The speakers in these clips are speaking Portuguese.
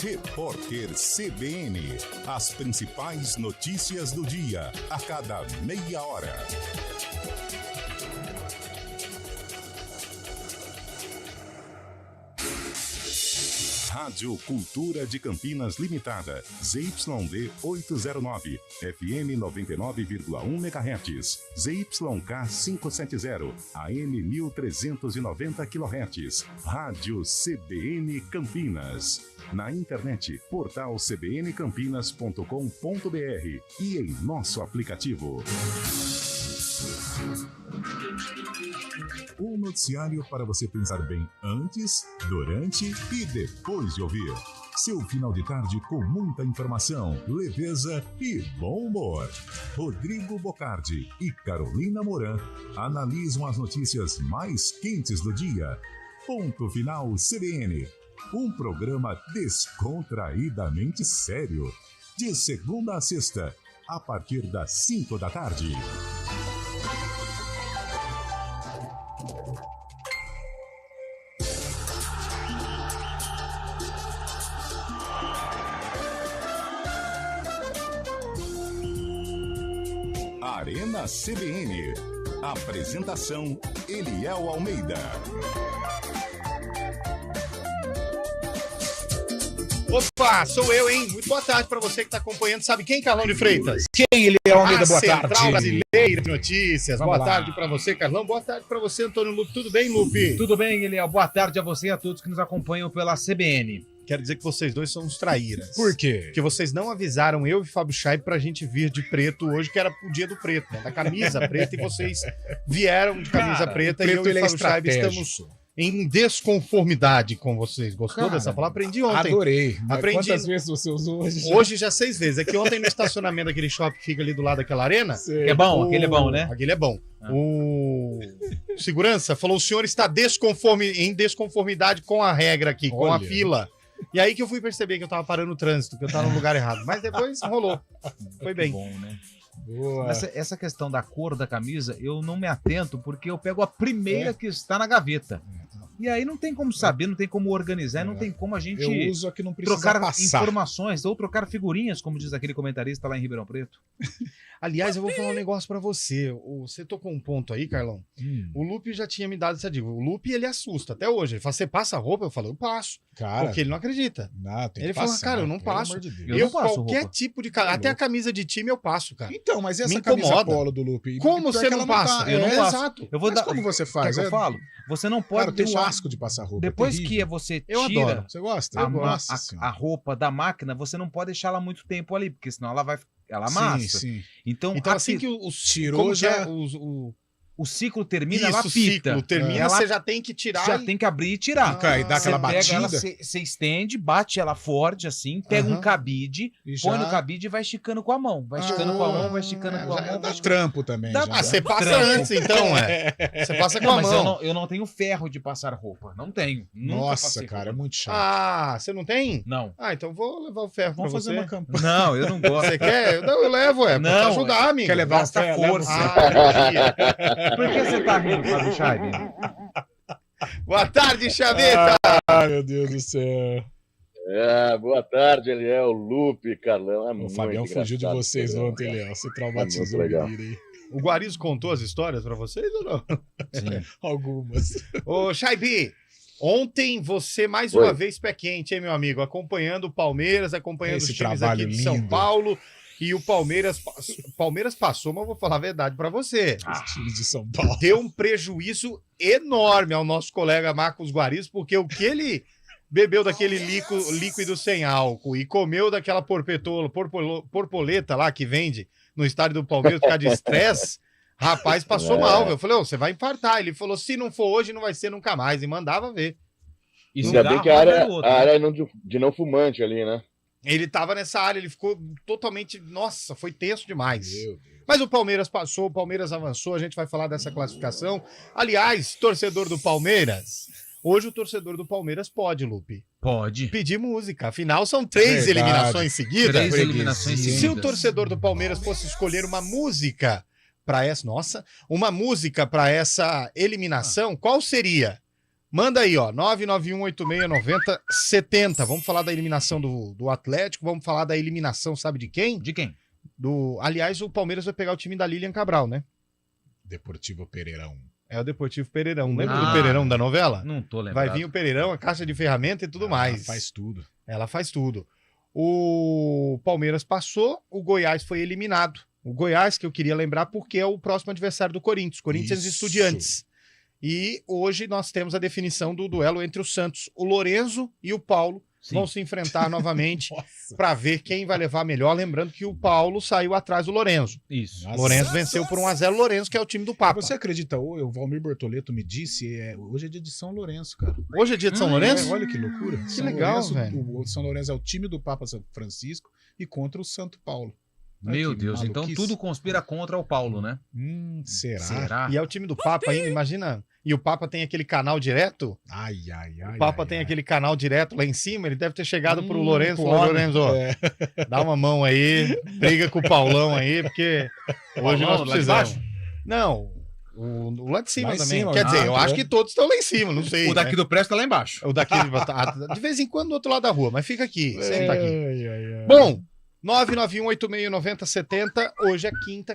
Repórter CBN. As principais notícias do dia, a cada meia hora. Rádio Cultura de Campinas Limitada, ZYD 809, FM 99,1 MHz, ZYK 570, AM 1390 kHz, Rádio CBN Campinas. Na internet, portal cbncampinas.com.br e em nosso aplicativo. Um noticiário para você pensar bem antes, durante e depois de ouvir. Seu final de tarde com muita informação, leveza e bom humor. Rodrigo Bocardi e Carolina Moran analisam as notícias mais quentes do dia. Ponto Final CBN. Um programa descontraídamente sério. De segunda a sexta, a partir das 5 da tarde. Arena CBN. Apresentação: Eliel Almeida. Opa, sou eu, hein? Muito boa tarde pra você que tá acompanhando. Sabe quem, Carlão de Freitas? Quem, Eliel Almeida? Boa Central tarde. Brasileira de Notícias. Vamos Boa lá. tarde pra você, Carlão. Boa tarde pra você, Antônio Lupe. Tudo bem, Lupe? Tudo bem, Eliel? Boa tarde a você e a todos que nos acompanham pela CBN. Quero dizer que vocês dois são uns traíras. Por quê? Porque vocês não avisaram eu e Fábio Chaib pra gente vir de preto hoje, que era o dia do preto, né? Da camisa preta, e vocês vieram de camisa preta e eu preto, e ele é Fábio Chaib estratégico. estamos em desconformidade com vocês. Gostou Cara, dessa palavra? Aprendi ontem. Adorei. Mas Aprendi. quantas vezes você usou hoje? Hoje já 6 vezes. É que ontem no estacionamento daquele shopping que fica ali do lado daquela arena... É bom, aquele é bom, né? Aquele é bom. Ah. O segurança falou: o senhor está em desconformidade com a regra aqui, com a Olha. fila. E aí que eu fui perceber que eu tava parando o trânsito, que eu tava no lugar errado. Mas depois rolou. Foi bem. Bom, né? Boa. Essa questão da cor da camisa, eu não me atento porque eu pego a primeira que está na gaveta. E aí não tem como saber, não tem como organizar, não tem como a gente Eu uso a que não precisa trocar passar. informações ou trocar figurinhas, como diz aquele comentarista lá em Ribeirão Preto. Aliás, eu vou falar um negócio pra você. Você tocou um ponto aí, Carlão. O Lupe já tinha me dado essa dica. O Lupe, ele assusta até hoje. Ele fala: você passa a roupa? Eu falo: eu passo. Cara, Porque ele não acredita. não, tem Ele que falou: passar, cara, eu não pelo passo. amor de Deus. Eu não passo qualquer roupa. tipo de... Até a camisa de time eu passo, cara. Então, mas e essa Me camisa incomoda. polo do Lupe? Como Pior você que ela não passa? tá- Eu não é, passo. Exato. Eu vou Mas dar. como você Quer faz? que eu falo? Você não pode Cara, eu tenho deixar- asco de passar roupa. Depois é terrível. que você Eu tira adoro. Você gosta? a, Eu ma- gosto. a- senhora. a roupa da máquina, você não pode deixar ela muito tempo ali, porque senão ela Sim, amassa. sim. Então, Então, assim que os Tirou como que já- é? o ciclo termina, ela Isso, pita. ciclo termina, Ela você já tem que tirar. já tem que abrir e tirar. Fica aí, dá Você aquela pega ela, batida. você estende, bate ela forte assim, pega Aham. um cabide, E põe já- no cabide e vai esticando com a mão. Vai esticando com a mão, vai esticando com a já mão. dá Vai esticando. trampo também. Dá- já. Ah, você passa Trampo. antes, então, Você passa com Não, a mas mão. eu não tenho ferro de passar roupa. Não tenho. Nunca Nossa, passei cara, é roupa. muito chato. Ah, você não tem? Não. Ah, então vou levar o ferro Vamos pra fazer você. uma campanha. Não, eu não gosto. Você quer? Não, eu levo, pra te Não, ajudar, amigo. Quer levar Gasta o ferro? força. Ah, entendi. Por que você tá rindo, Fábio Chaib? Boa tarde, Chaveta. Ai, meu Deus do céu. Boa tarde, Eliel, Lupe, Carlão. O Fabião fugiu de vocês ontem, Léo. Você traumatizou o muito legal. menino aí. O Guarizo contou as histórias pra vocês ou não? Algumas. Ô, Chaibi, ontem você mais Oi. uma vez pé quente, hein, meu amigo? Acompanhando o Palmeiras, acompanhando Esse os times trabalho aqui de São lindo. Paulo. E o Palmeiras passou, mas eu vou falar a verdade pra você. Os times de São Paulo. Deu um prejuízo enorme ao nosso colega Marcos Guarizo, porque o que ele bebeu daquele líquido sem álcool e comeu daquela porpoleta lá que vende no estádio do Palmeiras por causa de estresse, rapaz, passou mal. Velho. Eu falei: ô, você vai infartar. Ele falou: se não for hoje, não vai ser nunca mais. E mandava ver. Ainda bem que a área é de não fumante ali, né? Ele tava nessa área, ele ficou totalmente... Nossa, foi tenso demais. Meu Deus. Mas o Palmeiras passou, o Palmeiras avançou, a gente vai falar dessa classificação. Aliás, torcedor do Palmeiras, hoje o torcedor do Palmeiras pode, Lupe, Pode. pedir música. Afinal, são 3 Verdade. eliminações seguidas. Três freguesia. eliminações Se o seguidas. torcedor do Palmeiras fosse escolher uma música para essa... Nossa, uma música para essa eliminação, qual seria? Manda aí, ó, 991869070. Vamos falar da eliminação do Atlético, vamos falar da eliminação, sabe de quem? De quem? Aliás, o Palmeiras vai pegar o time da Lilian Cabral, né? Deportivo Pereirão. É o Deportivo Pereirão. Lembra do Pereirão da novela? Não tô lembrando. Vai vir o Pereirão, a caixa de ferramenta e tudo mais. Ela faz tudo. O Palmeiras passou, o Goiás foi eliminado. O Goiás, que eu queria lembrar, porque é o próximo adversário do Corinthians. Corinthians e Estudiantes. E hoje nós temos a definição do duelo entre o Santos. O Lorenzo e o Paulo vão se enfrentar novamente para ver quem vai levar melhor. Lembrando que o Paulo saiu atrás do Lorenzo. Isso. Lorenzo venceu por 1-0 o Lorenzo, que é o time do Papa. Você acredita, o Valmir Bortoleto me disse, hoje é dia de São Lourenço, cara. Hoje é dia de São Lourenço? Olha que loucura. Que legal, velho. O São Lourenço é o time do Papa São Francisco e contra o Santo Paulo. Meu Deus, então tudo conspira contra o Paulo, né? Será? E é o time do Papa ainda, imagina. E o Papa tem aquele canal direto. O Papa tem aquele canal direto lá em cima. Ele deve ter chegado pro Lourenço. Lourenço, dá uma mão aí, briga com o Paulão aí, porque hoje nós precisamos. Não, o lá de cima lá também. Quer dizer, eu acho que todos estão lá em cima, não sei. O daqui do Presto tá lá embaixo. O daqui de vez em quando do outro lado da rua, mas fica aqui, sempre tá aqui. Bom, 991869070. Hoje é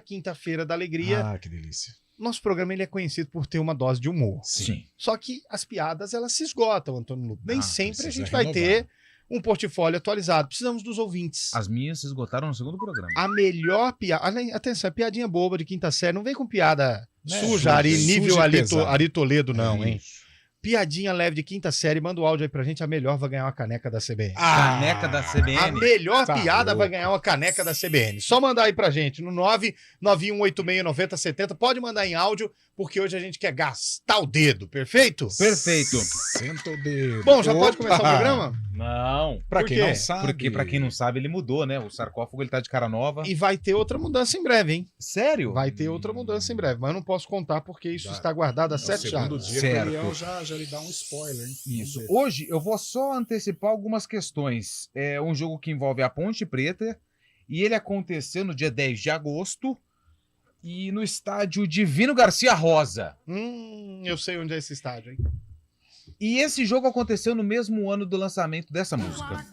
quinta-feira da alegria. Que delícia. Nosso programa ele é conhecido por ter uma dose de humor. Sim. Só que as piadas, elas se esgotam, Antônio Lupe. Nem sempre a gente vai ter um portfólio atualizado. Precisamos dos ouvintes. As minhas se esgotaram no segundo programa. A melhor piada... Atenção, é piadinha boba de quinta série. Não vem com piada suja, nível Ari Toledo, não, hein? Piadinha leve de quinta série, manda o áudio aí pra gente. A melhor vai ganhar uma caneca da CBN. Caneca da CBN? A melhor piada vai ganhar uma caneca da CBN. Só mandar aí pra gente no 991869070. Pode mandar em áudio, porque hoje a gente quer gastar o dedo, perfeito? Perfeito. Senta o dedo. Bom, já pode começar o programa? Não. Pra quem não sabe. Porque pra quem não sabe, ele mudou, né? O sarcófago ele tá de cara nova. E vai ter outra mudança em breve, hein? Sério? Vai ter outra mudança em breve, mas eu não posso contar porque isso está guardado a 7 chaves. Certo. Já lhe dá um spoiler, hein? Isso. Hoje eu vou só antecipar algumas questões. É um jogo que envolve a Ponte Preta e ele aconteceu no dia 10 de agosto e no estádio Divino Garcia Rosa. Eu sei onde é esse estádio, hein? E esse jogo aconteceu no mesmo ano do lançamento dessa música.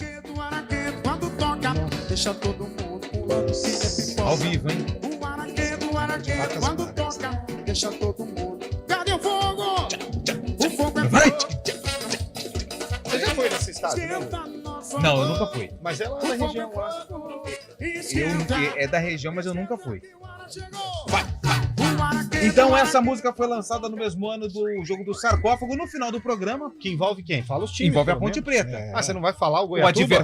Ao vivo, hein? Deixa todo mundo. Cadê o fogo? O fogo é Vai! Você já foi nesse estádio? Não, eu nunca fui. Mas ela é da região lá. É da região, mas eu nunca fui. Então essa música foi lançada no mesmo ano do jogo do sarcófago. No final do programa, que envolve quem? Fala os times. Envolve a Ponte Preta. Você não vai falar o Goiatuba?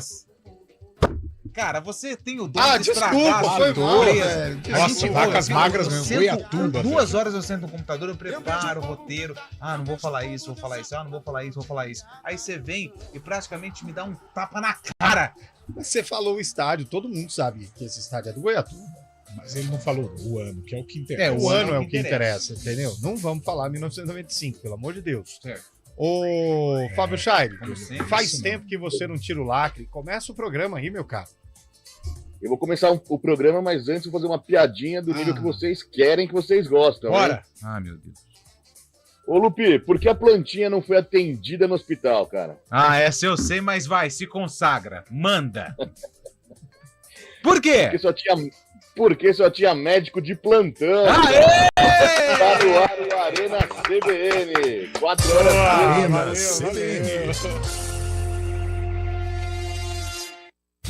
Cara, você tem o dom de desculpa, foi mal, velho. Nossa, vacas magras mesmo, Goiatuba. 2 horas eu sento no computador, eu preparo o roteiro. Não vou falar isso, vou falar isso. Não vou falar isso, vou falar isso. Aí você vem e praticamente me dá um tapa na cara. Você falou o estádio, todo mundo sabe que esse estádio é do Goiatuba. Mas ele não falou o ano, que é o que interessa. O ano é o que interessa, entendeu? Não vamos falar 1995, pelo amor de Deus. Certo. Ô, Fábio Chaire, faz tempo que você não tira o lacre. Começa o programa aí, meu caro. Eu vou começar o programa, mas antes eu vou fazer uma piadinha do nível que vocês querem, que vocês gostam. Bora! Hein? Meu Deus. Ô, Lupi, por que a plantinha não foi atendida no hospital, cara? Essa eu sei, mas vai, se consagra. Manda. Por quê? Porque só tinha médico de plantão. Aê! Tá no ar o Arena CBN. 4 horas. Arena CBN.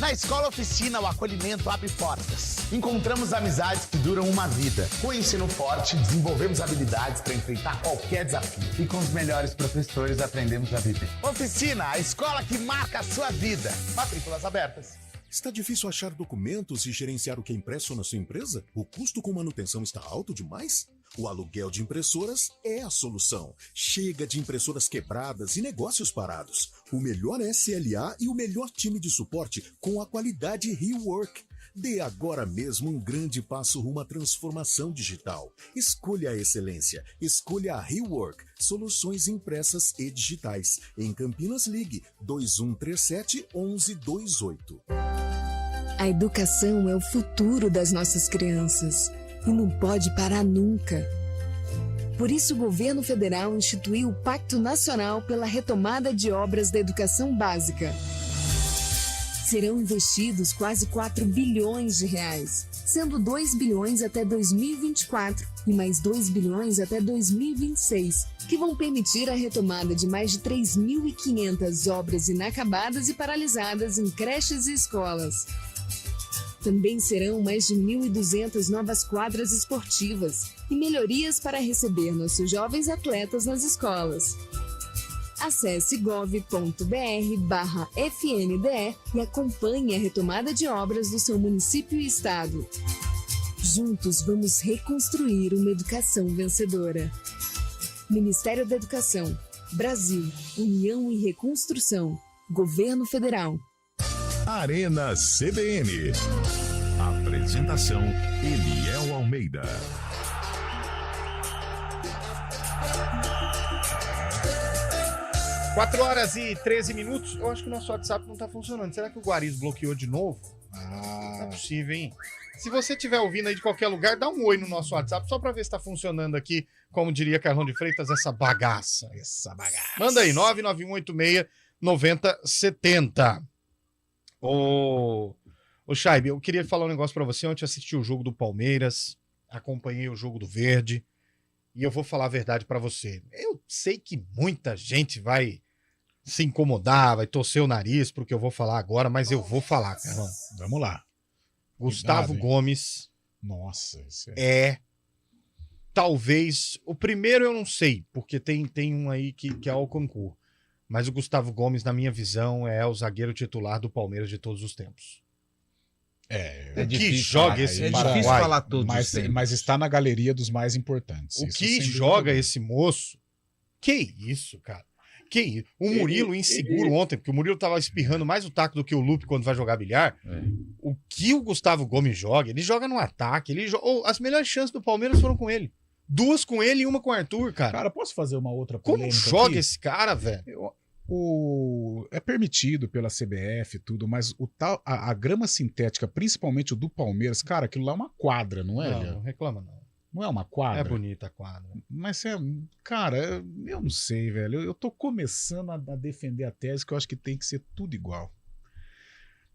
Na Escola Oficina, o acolhimento abre portas. Encontramos amizades que duram uma vida. Com o ensino forte, desenvolvemos habilidades para enfrentar qualquer desafio. E com os melhores professores, aprendemos a viver. Oficina, a escola que marca a sua vida. Matrículas abertas. Está difícil achar documentos e gerenciar o que é impresso na sua empresa? O custo com manutenção está alto demais? O aluguel de impressoras é a solução. Chega de impressoras quebradas e negócios parados. O melhor SLA e o melhor time de suporte com a qualidade Rework. Dê agora mesmo um grande passo rumo à transformação digital. Escolha a excelência. Escolha a Rework. Soluções impressas e digitais. Em Campinas, ligue 2137-1128. A educação é o futuro das nossas crianças e não pode parar nunca. Por isso, o governo federal instituiu o Pacto Nacional pela Retomada de Obras da Educação Básica. Serão investidos quase 4 bilhões de reais, sendo 2 bilhões até 2024 e mais 2 bilhões até 2026, que vão permitir a retomada de mais de 3.500 obras inacabadas e paralisadas em creches e escolas. Também serão mais de 1.200 novas quadras esportivas e melhorias para receber nossos jovens atletas nas escolas. Acesse gov.br/FNDE e acompanhe a retomada de obras do seu município e estado. Juntos vamos reconstruir uma educação vencedora. Ministério da Educação, Brasil, União e Reconstrução, Governo Federal. Arena CBN. Apresentação: Eliel Almeida. 4h13. Eu acho que o nosso WhatsApp não tá funcionando. Será que o Guariz bloqueou de novo? Não é possível, hein? Se você estiver ouvindo aí de qualquer lugar, dá um oi no nosso WhatsApp, só pra ver se tá funcionando aqui, como diria Carlão de Freitas, essa bagaça. Manda aí, 99186-9070. Ô, Chaib, eu queria falar um negócio pra você. Ontem eu assisti o jogo do Palmeiras, acompanhei o jogo do Verde, e eu vou falar a verdade pra você. Eu sei que muita gente vai se incomodar, vai torcer o nariz pro que eu vou falar agora, mas eu vou falar, Carlão. Vamos lá. Gustavo Cuidado, hein? Gomes Nossa, isso talvez o primeiro, eu não sei, porque tem um aí que é o concurso, mas o Gustavo Gomes, na minha visão, é o zagueiro titular do Palmeiras de todos os tempos. É O que difícil joga falar, esse é Paraguai, difícil falar todos mas, os tempos. mas está na galeria dos mais importantes. o isso que sem dúvida joga alguma. esse moço, que isso, cara. Que isso? O Murilo inseguro ontem, porque o Murilo tava espirrando mais o taco do que o Lupe quando vai jogar bilhar. O que o Gustavo Gomes joga, ele joga no ataque, as melhores chances do Palmeiras foram com ele. 2 com ele e 1 com o Arthur, cara. Cara, posso fazer uma outra Como polêmica joga aqui? esse cara, velho? É permitido pela CBF e tudo, mas a grama sintética, principalmente o do Palmeiras, cara, aquilo lá é uma quadra, não é? Não reclama não. Não é uma quadra? É bonita a quadra. Mas cara, eu não sei, velho. Eu tô começando a defender a tese que eu acho que tem que ser tudo igual.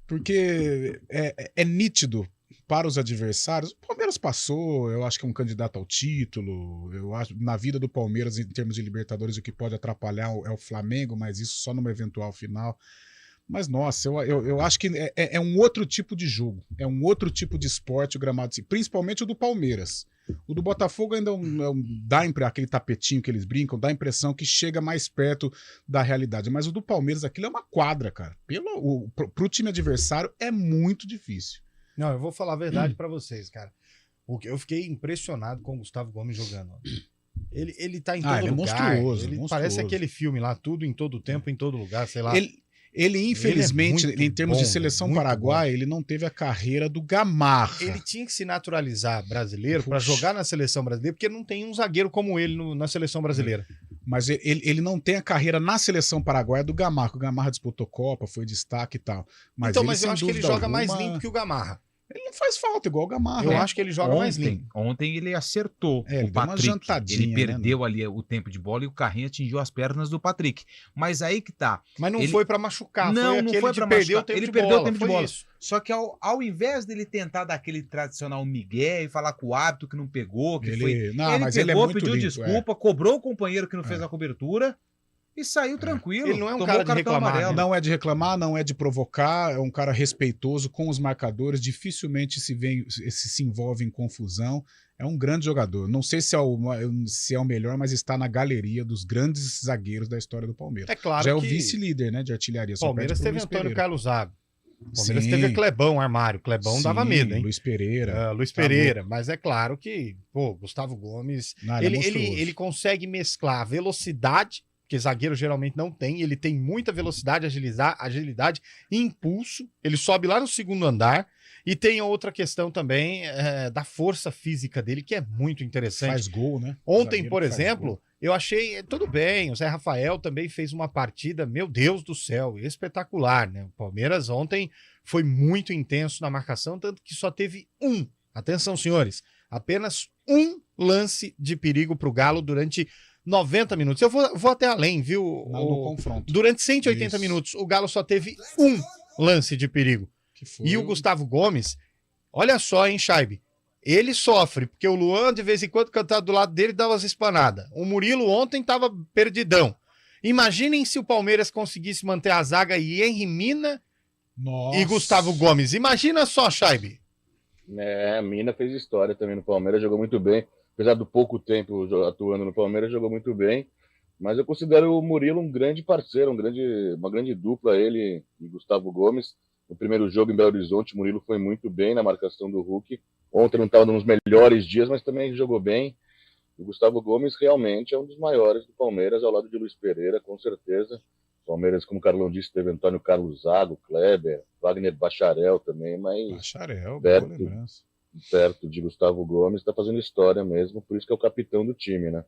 Porque é nítido para os adversários. O Palmeiras passou, eu acho que é um candidato ao título. Eu acho, na vida do Palmeiras, em termos de Libertadores, o que pode atrapalhar é o Flamengo, mas isso só numa eventual final. Mas, nossa, eu acho que é um outro tipo de jogo. É um outro tipo de esporte, o gramado, principalmente o do Palmeiras. O do Botafogo ainda dá aquele tapetinho que eles brincam, dá a impressão que chega mais perto da realidade. Mas o do Palmeiras, aquilo é uma quadra, cara. Pro time adversário é muito difícil. Não, eu vou falar a verdade pra vocês, cara. Eu fiquei impressionado com o Gustavo Gomes jogando. Ele tá em todo ele lugar. É monstruoso, Ele monstruoso. parece aquele filme lá, tudo em todo tempo, em todo lugar, sei lá. Ele infelizmente, Ele é muito em termos de bom, seleção muito paraguaia, ele não teve a carreira do Gamarra. Ele tinha que se naturalizar brasileiro pra jogar na seleção brasileira, porque não tem um zagueiro como ele na seleção brasileira. Mas ele não tem a carreira na seleção paraguaia do Gamarra. O Gamarra disputou Copa, foi destaque e tal. Mas Então, ele, mas eu sem acho que ele dúvida joga mais alguma, limpo que o Gamarra. Ele não faz falta, igual o Gamarra. Eu acho que ele joga mais limpo. Ontem ele acertou ele o deu uma Patrick. jantadinha, Ele né, perdeu ali o tempo de bola e o carrinho atingiu as pernas do Patrick. Mas aí que tá. Mas não Ele- foi pra machucar, Não, foi não aquele foi de pra perder machucar. o tempo Ele de perdeu bola. o tempo de foi bola. isso. Só que ao invés dele tentar dar aquele tradicional migué e falar com o árbitro que não pegou, que foi... Não, mas ele é pegou, muito pediu limpo, desculpa, cobrou o companheiro que não fez a cobertura e saiu tranquilo. Ele não é um tomou cara o de cartão reclamar, amarelo. Não é de reclamar, não é de provocar, é um cara respeitoso com os marcadores, dificilmente se envolve em confusão. É um grande jogador. Não sei se é o melhor, mas está na galeria dos grandes zagueiros da história do Palmeiras. É claro Já é o que vice-líder, né, de artilharia. o só Palmeiras perde pro teve Luiz Antônio Pereira. Carlos Zago. O Palmeiras Sim. teve Clebão, armário. Clebão dava Sim, medo, hein? Luiz Pereira. Luiz Tá Pereira, mas é claro que, Gustavo Gomes, Não, ele é ele monstruoso. consegue mesclar velocidade, que zagueiro geralmente não tem, ele tem muita velocidade, agilidade e impulso, ele sobe lá no segundo andar, e tem outra questão também da força física dele, que é muito interessante. Faz gol, né? Ontem, Zagueiro por que faz exemplo, gol. eu achei, tudo bem, o Zé Rafael também fez uma partida, meu Deus do céu, espetacular, né? O Palmeiras ontem foi muito intenso na marcação, tanto que só teve atenção senhores, apenas um lance de perigo pro Galo durante 90 minutos. Eu vou até além, viu? No confronto. Durante 180 Isso. minutos, o Galo só teve um lance de perigo. Que foi E o Gustavo Gomes, olha só, hein, Scheibe? Ele sofre, porque o Luan, de vez em quando, cantado do lado dele, dá umas espanadas. O Murilo ontem tava perdidão. Imaginem se o Palmeiras conseguisse manter a zaga e Henry Mina Nossa. e Gustavo Gomes. Imagina só, Scheibe. A Mina fez história também no Palmeiras, jogou muito bem. Apesar do pouco tempo atuando no Palmeiras, jogou muito bem. Mas eu considero o Murilo um grande parceiro, uma grande dupla, ele e Gustavo Gomes. No primeiro jogo em Belo Horizonte, o Murilo foi muito bem na marcação do Hulk. Ontem não estava nos melhores dias, mas também jogou bem. O Gustavo Gomes realmente é um dos maiores do Palmeiras, ao lado de Luiz Pereira, com certeza. Palmeiras, como o Carlão disse, teve Antônio Carlos Zago, Kleber, Wagner Bacharel também, mas Bacharel, perto, boa lembrança. perto de Gustavo Gomes, está fazendo história mesmo, por isso que é o capitão do time, né?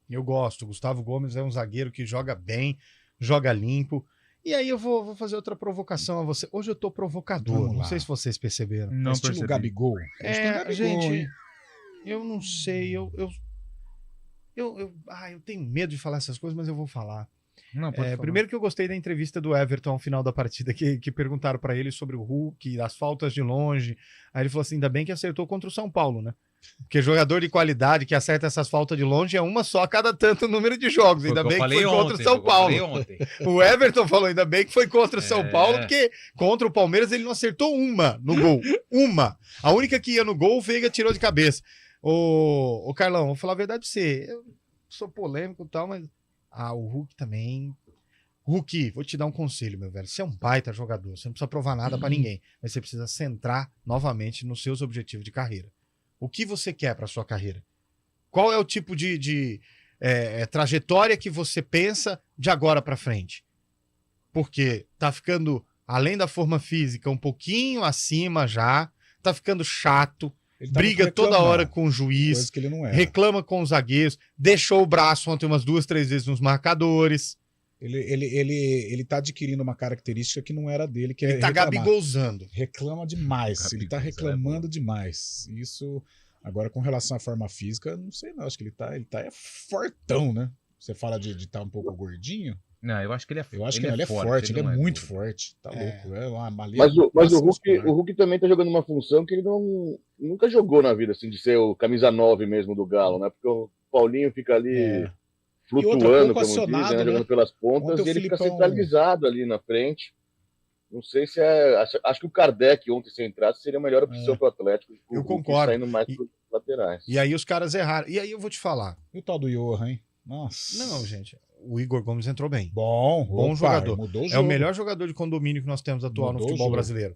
Eu gosto. Gustavo Gomes é um zagueiro que joga bem, joga limpo. E aí eu vou fazer outra provocação a você. Hoje eu tô provocador, Vamos não lá. sei se vocês perceberam. Não Estilo percebi. Gabigol. Hoje tem Gabigol, Gente, hein? eu não sei, eu tenho medo de falar essas coisas, mas eu vou falar. Não, pode falar. Primeiro que eu gostei da entrevista do Everton ao final da partida, que perguntaram pra ele sobre o Hulk, as faltas de longe. Aí ele falou assim, ainda bem que acertou contra o São Paulo, né? Porque jogador de qualidade que acerta essas faltas de longe é uma só a cada tanto número de jogos. Ainda bem que foi contra o São Paulo. O Everton falou, ainda bem que foi contra o São Paulo, porque contra o Palmeiras ele não acertou uma no gol. Uma. A única que ia no gol, o Veiga tirou de cabeça. Ô Carlão, vou falar a verdade pra você. Eu sou polêmico e tal, mas... o Hulk também... Hulk, vou te dar um conselho, meu velho. Você é um baita jogador, você não precisa provar nada pra ninguém, mas você precisa centrar novamente nos seus objetivos de carreira. O que você quer pra sua carreira? Qual é o tipo de trajetória que você pensa de agora pra frente? Porque tá ficando, além da forma física, um pouquinho acima já, tá ficando chato, Ele tá briga muito toda reclamando, hora com o juiz, coisa que ele não era. reclama com os zagueiros, deixou o braço ontem umas 2, 3 vezes nos marcadores. Ele tá adquirindo uma característica que não era dele, que é Ele tá reclamar. gabigolzando. Reclama demais. Ele tá reclamando demais. Isso, agora com relação à forma física, não sei não. Acho que ele tá fortão, né? Você fala de estar um pouco gordinho. Não, eu acho que ele é forte. Eu acho que ele é forte, ele é não muito gordo. forte. Tá louco. É uma malha. Mas o Hulk também tá jogando uma função que ele nunca jogou na vida, assim, de ser o camisa 9 mesmo do Galo, né? Porque o Paulinho fica ali flutuando, como dizem, né? Jogando pelas pontas, Ontem e ele o fica Filipão- centralizado ali na frente. Não sei se acho que o Kardec ontem, se entrasse, seria a melhor opção pro Atlético. O Eu Hulk concordo. Saindo mais pros laterais. E aí os caras erraram. E aí eu vou te falar. E o tal do Johan, hein? Nossa. Não, gente, o Igor Gomes entrou bem. Bom jogador. Mudou o É o jogo. melhor jogador de condomínio que nós temos atual Mudou no o futebol jogo. brasileiro.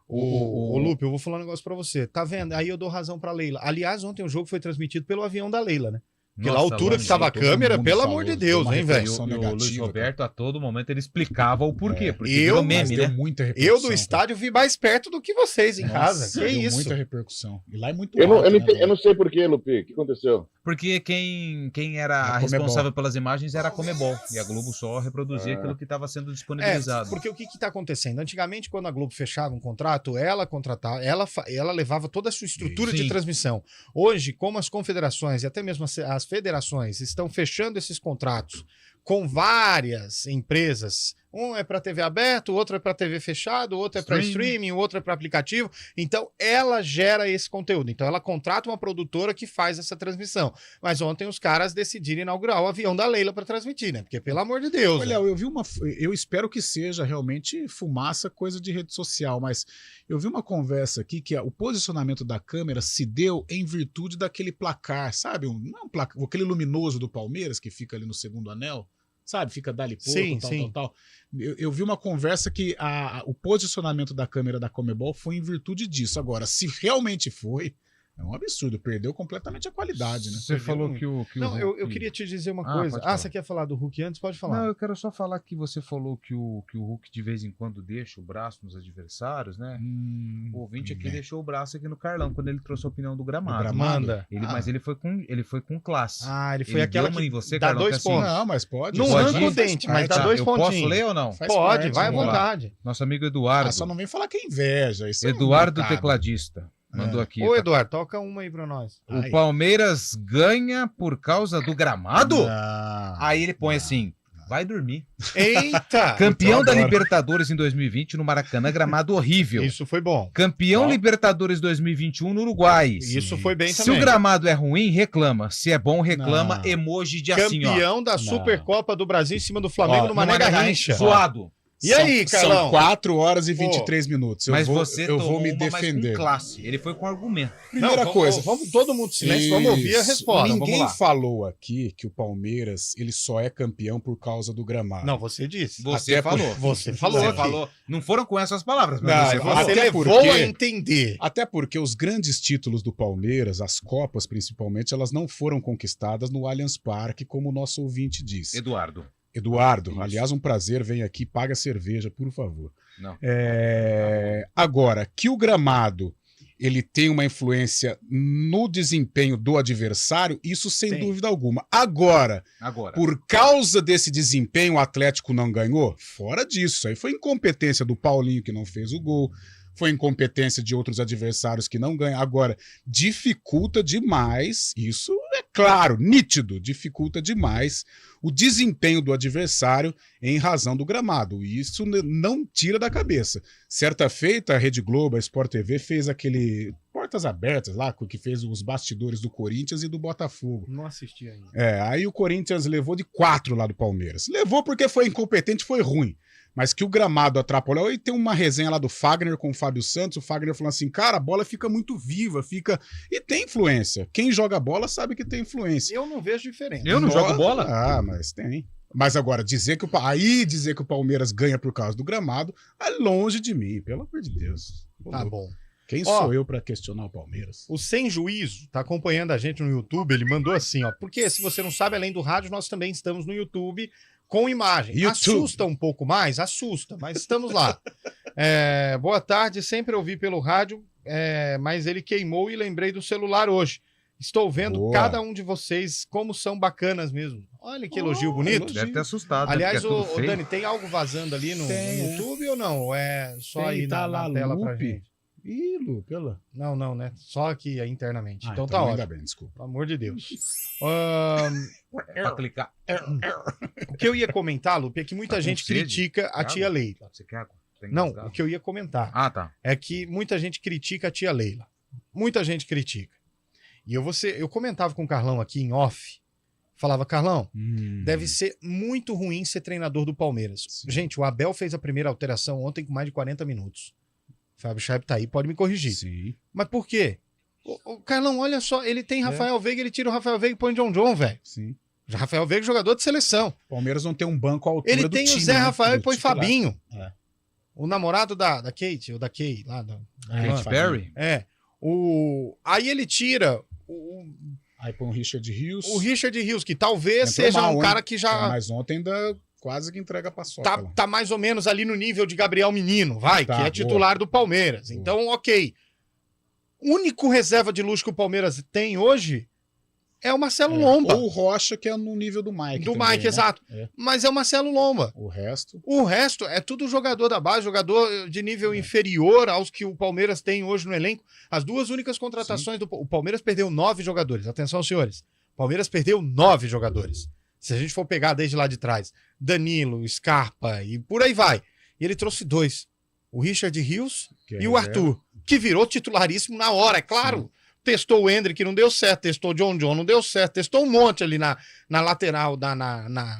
O Lupe, eu vou falar um negócio pra você. Tá vendo? Aí eu dou razão pra Leila. Aliás, ontem o jogo foi transmitido pelo avião da Leila, né? Pela Nossa, altura que tava a todo câmera, mundo pelo falou, amor de foi Deus, uma hein, velho? reflexão E o Luiz negativa, Roberto, a todo momento, ele explicava o porquê. Porque eu- virou Mas meme, deu né? muita repercussão. Eu do estádio vi mais perto do que vocês em casa. Que deu isso? muita repercussão. E lá é muito Eu alto, né, não sei porquê, Lupe. O que aconteceu? Porque quem era A a Comebol. responsável pelas imagens era a Comebol. E a Globo só reproduzia aquilo que estava sendo disponibilizado. Porque o que está acontecendo? Antigamente, quando a Globo fechava um contrato, ela contratava, ela levava toda a sua estrutura de Sim. transmissão. Hoje, como as confederações e até mesmo as federações estão fechando esses contratos com várias empresas, um é para TV aberto, o outro é para TV fechado, o outro é para streaming, o outro é para aplicativo. Então, ela gera esse conteúdo. Então, ela contrata uma produtora que faz essa transmissão. Mas ontem os caras decidiram inaugurar o avião da Leila para transmitir, né? Porque, pelo amor de Deus. Olha, eu espero que seja realmente fumaça, coisa de rede social, mas eu vi uma conversa aqui que o posicionamento da câmera se deu em virtude daquele placar, sabe? Não é um placar, aquele luminoso do Palmeiras que fica ali no segundo anel, sabe? Fica dali pouco, Sim, tal, sim. tal, tal. Eu vi uma conversa que o posicionamento da câmera da Comebol foi em virtude disso. Agora, se realmente foi, é um absurdo, perdeu completamente a qualidade, né? Você falou que o Não, eu Hulk- queria te dizer uma Ah, coisa. pode falar. Você quer falar do Hulk antes? Pode falar. Não, eu quero só falar que você falou que o Hulk de vez em quando deixa o braço nos adversários, né? O ouvinte aqui deixou o braço aqui no Carlão quando ele trouxe a opinião do gramado. Manda. Mas ele foi com classe. Ele foi aquela deu que em você, dá Carlão, 2 que assim, pontos. Não, mas pode. Não pode arranca o ir, dente, faz mas dá parte. 2 eu pontinhos. posso ler ou não? Faz Pode, parte, vai à vamos lá. vontade. Nosso amigo Eduardo. Só não vem falar que é inveja. Isso é um Eduardo pecado. Tecladista. Mandou aqui. Ô, Eduardo, toca uma aí pra nós. O Palmeiras ganha por causa do gramado? Aí ele põe assim, vai dormir. Eita! Campeão da Libertadores em 2020 no Maracanã, gramado horrível. Isso foi bom. Campeão Libertadores 2021 no Uruguai. Isso foi bem Se também. o gramado é ruim, reclama. Se é bom, reclama. Emoji de assim, ó. Campeão da Supercopa do Brasil em cima do Flamengo no Mané Garrincha. Zoado. E aí, Carlão? São 4 horas e 23 minutos. Mas você eu vou me tomou uma, mas defender. com classe. Ele foi com argumento. Primeira coisa. Vamos todo mundo em silêncio, vamos ouvir a Isso. resposta. Ninguém Vamos lá. falou aqui que o Palmeiras ele só é campeão por causa do gramado. Não, você disse. Você Até falou. Você falou. Você aqui. falou. Não foram com essas palavras, Não, mas você falou. Você Até levou porque- a entender. Até porque os grandes títulos do Palmeiras, as Copas principalmente, elas não foram conquistadas no Allianz Parque, como o nosso ouvinte disse. Eduardo, aliás, um prazer, vem aqui, paga cerveja, por favor. Não. Agora, que o gramado ele tem uma influência no desempenho do adversário, isso sem Tem. dúvida alguma. Agora, por causa desse desempenho, o Atlético não ganhou? Fora disso, aí foi incompetência do Paulinho, que não fez o gol, foi incompetência de outros adversários que não ganham. Agora, dificulta demais, isso é claro, nítido, dificulta demais o desempenho do adversário em razão do gramado. E isso não tira da cabeça. Certa feita, a Rede Globo, a Sport TV, fez aquele portas abertas lá, que fez os bastidores do Corinthians e do Botafogo. Não assisti ainda. Aí o Corinthians levou de 4 lá do Palmeiras. Levou porque foi incompetente, foi ruim. Mas que o gramado atrapalhou. E tem uma resenha lá do Fagner com o Fábio Santos. O Fagner falando assim, cara, a bola fica muito viva, fica... E tem influência. Quem joga bola sabe que tem influência. Eu não vejo diferença. Eu não jogo bola? Ah, mas tem. Mas agora, dizer que o Palmeiras ganha por causa do gramado, é longe de mim, pelo amor de Deus. Tá bom. Quem sou eu pra questionar o Palmeiras? O Sem Juízo tá acompanhando a gente no YouTube, ele mandou assim, ó. Porque se você não sabe, além do rádio, nós também estamos no YouTube com imagem. YouTube. Assusta um pouco mais? Assusta, mas estamos lá. Boa tarde, sempre ouvi pelo rádio, mas ele queimou e lembrei do celular hoje. Estou vendo Boa. cada um de vocês como são bacanas mesmo. Olha que elogio bonito. Deve ter assustado. Aliás, porque é tudo ô feio. Dani, tem algo vazando ali no YouTube ou não? Ou é só Tem, aí tá na lá, tela pra Lupe. gente? Ih, Lu, pela... Não, né? Só aqui internamente. Então tá ainda ótimo. bem, desculpa. Pelo amor de Deus. Pra clicar. O que eu ia comentar, Lupe, é que muita Tá com gente sede? critica a tia Água? Leila. Você quer água? Tem Não, gasgado? o que eu ia comentar Ah, tá. é que muita gente critica a tia Leila. Muita gente critica. E eu comentava com o Carlão aqui em off. Falava, Carlão, deve ser muito ruim ser treinador do Palmeiras. Sim. Gente, o Abel fez a primeira alteração ontem com mais de 40 minutos. Fábio Chaib tá aí, pode me corrigir. Sim. Mas por quê? O Carlão, olha só, ele tem Rafael Veiga, ele tira o Rafael Veiga e põe o John, velho. Sim. Rafael Veiga, jogador de seleção. Palmeiras não tem um banco à altura Ele do tem time, o Zé né? Rafael e Do põe titular. Fabinho. É. O namorado da Kate, ou da Kay, lá da... Katy Perry? Aí ele tira Aí põe o Richard Rios. o Richard Rios, que talvez Entrou seja mal, um cara hein? que já Mas ontem ainda quase que entrega a paçoca. lá. tá mais ou menos ali no nível de Gabriel Menino, vai, Tá, que é boa. titular do Palmeiras. Boa. Então, ok. O único reserva de luxo que o Palmeiras tem hoje é o Marcelo Lomba. Ou o Rocha, que é no nível do Mike. Do também, Mike, né? exato. É. Mas é o Marcelo Lomba. O resto. O resto é tudo jogador da base, jogador de nível inferior aos que o Palmeiras tem hoje no elenco. As duas únicas contratações o Palmeiras perdeu 9 jogadores. Atenção, senhores. O Palmeiras perdeu 9 jogadores. Se a gente for pegar desde lá de trás, Danilo, Scarpa e por aí vai. E ele trouxe 2. O Richard Rios que é e o reserva. Arthur, que virou titularíssimo na hora, é claro. Sim. Testou o Hendrick, não deu certo. Testou o John, não deu certo. Testou um monte ali na lateral,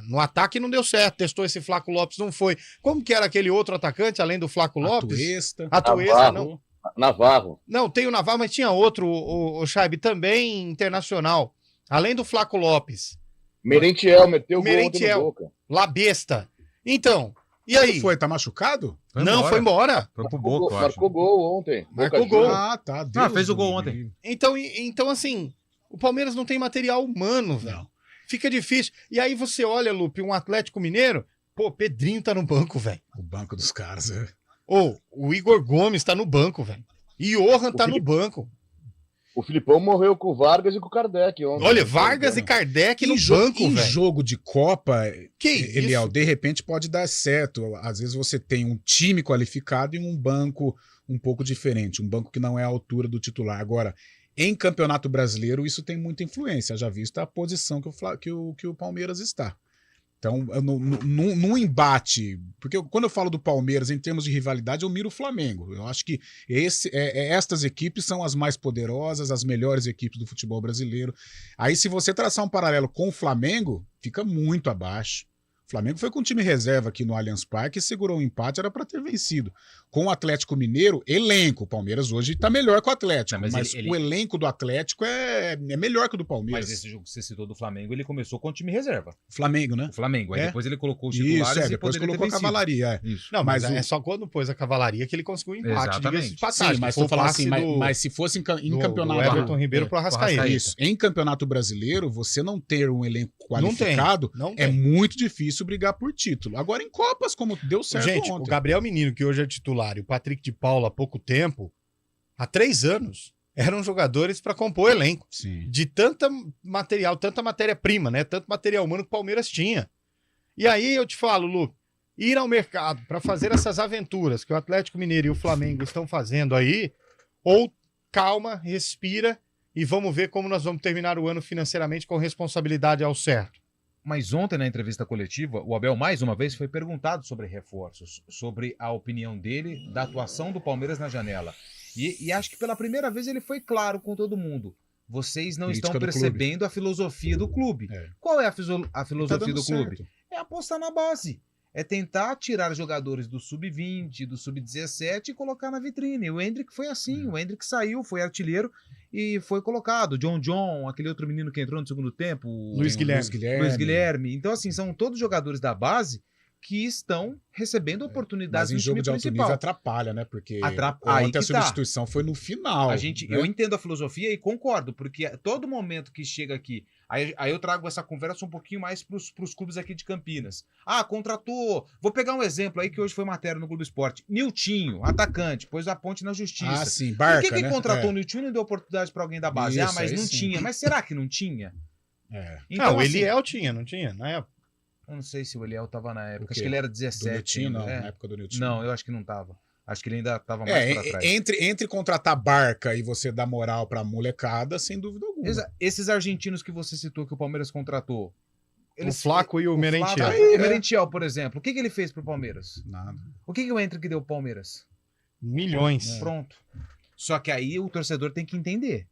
no ataque, não deu certo. Testou esse Flaco Lopes, não foi. Como que era aquele outro atacante, além do Flaco Lopes? Atuesta. Atuesta, não. Navarro. Não, tem o Navarro, mas tinha outro, o Chaib, também internacional. Além do Flaco Lopes. Merentiel meteu o gol ontem Merentiel. no Boca. Labesta. Então, e aí? Foi? Tá machucado? Foi embora. Foi pro Boca, eu acho. Marcou gol ontem. Marcou Boca gol. Juniors. Ah, tá. Fez o gol do ontem. livre. Então, assim, o Palmeiras não tem material humano, velho. Não. Fica difícil. E aí você olha, Lupe, um Atlético Mineiro, pô, Pedrinho tá no banco, velho. O banco dos caras, é. Ou o Igor Gomes tá no banco, velho. E Johan tá no banco. O Filipão morreu com o Vargas e com o Kardec ontem. Olha, Vargas e Kardec no banco, em velho. jogo de Copa, Que Eliel, isso? de repente pode dar certo. Às vezes você tem um time qualificado e um banco um pouco diferente, um banco que não é à altura do titular. Agora, em Campeonato Brasileiro, isso tem muita influência, já visto a posição que o Palmeiras está. Então, num embate, porque quando eu falo do Palmeiras em termos de rivalidade, eu miro o Flamengo. Eu acho que estas equipes são as mais poderosas, as melhores equipes do futebol brasileiro. Aí, se você traçar um paralelo com o Flamengo, fica muito abaixo. O Flamengo foi com um time reserva aqui no Allianz Parque e segurou um empate, era para ter vencido. Com o Atlético Mineiro, elenco. O Palmeiras hoje está melhor que o Atlético, Não, mas o elenco do Atlético é melhor que o do Palmeiras. Mas esse jogo que você citou do Flamengo, ele começou com o time reserva. Flamengo, né? O Flamengo. Aí É? depois ele colocou os titulares Isso, e depois poderia colocou a ter vencido. cavalaria. Isso. Não, mas Mas é só quando pôs a cavalaria que ele conseguiu um empate. Exatamente. Diga-se de passagem, Sim, mas que foi tô o falando passe assim, do- mas se fosse em do campeonato... Everton Ribeiro pro Arrascaeta. Isso. Em campeonato brasileiro, você não ter um elenco Não tem, qualificado não é tem. muito difícil brigar por título. Agora, em Copas, como deu certo Gente, o ontem. Gabriel Menino, que hoje é titular, e o Patrick de Paula há pouco tempo, há 3 anos, eram jogadores para compor o elenco. Sim. De tanta material, tanta matéria-prima, né? Tanto material humano que o Palmeiras tinha. E aí eu te falo, Lu, ir ao mercado para fazer essas aventuras que o Atlético Mineiro e o Flamengo estão fazendo aí, ou calma, respira e vamos ver como nós vamos terminar o ano financeiramente com responsabilidade ao certo. Mas ontem, na entrevista coletiva, o Abel, mais uma vez, foi perguntado sobre reforços, sobre a opinião dele da atuação do Palmeiras na janela. E acho que pela primeira vez ele foi claro com todo mundo. Vocês não Política estão do percebendo a filosofia do clube. É. Qual é a Tá filosofia dando do clube? certo. É apostar na base. É tentar tirar jogadores do sub-20, do sub-17 e colocar na vitrine. O Endrick foi assim. O Endrick saiu, foi artilheiro e foi colocado. John, aquele outro menino que entrou no segundo tempo. Luiz Guilherme. Luiz Guilherme. Então, assim, são todos jogadores da base que estão recebendo oportunidades Mas em no jogo time de alto principal. nível atrapalha, né? Porque Aí ontem a que tá. substituição foi no final. A gente, né? eu entendo a filosofia e concordo, porque a todo momento que chega aqui, aí eu trago essa conversa um pouquinho mais para os clubes aqui de Campinas. Ah, contratou. Vou pegar um exemplo aí que hoje foi matéria no Globo Esporte. Niltinho, atacante, pôs a ponte na justiça. Ah, sim, Barca, Por que né? contratou É. o Niltinho e não deu oportunidade para alguém da base? Isso, Ah, mas aí não sim. tinha. Mas será que não tinha? É. Então, o assim, Eliel tinha, não tinha? Na época. eu não sei se o Eliel tava na época. O Acho quê? que ele era Do 17. Niltinho, não. ainda, Na época do Niltinho. Não, eu acho que não tava. Acho que ele ainda tava mais pra trás. Entre contratar Barca e você dar moral pra molecada, sem dúvida alguma. Esses argentinos que você citou que o Palmeiras contratou. O Flaco e o Merentiel. Flaco, o Merentiel, por exemplo. O que ele fez pro Palmeiras? Nada. O que o Endrick deu pro Palmeiras? Milhões. Pronto. Só que aí o torcedor tem que entender.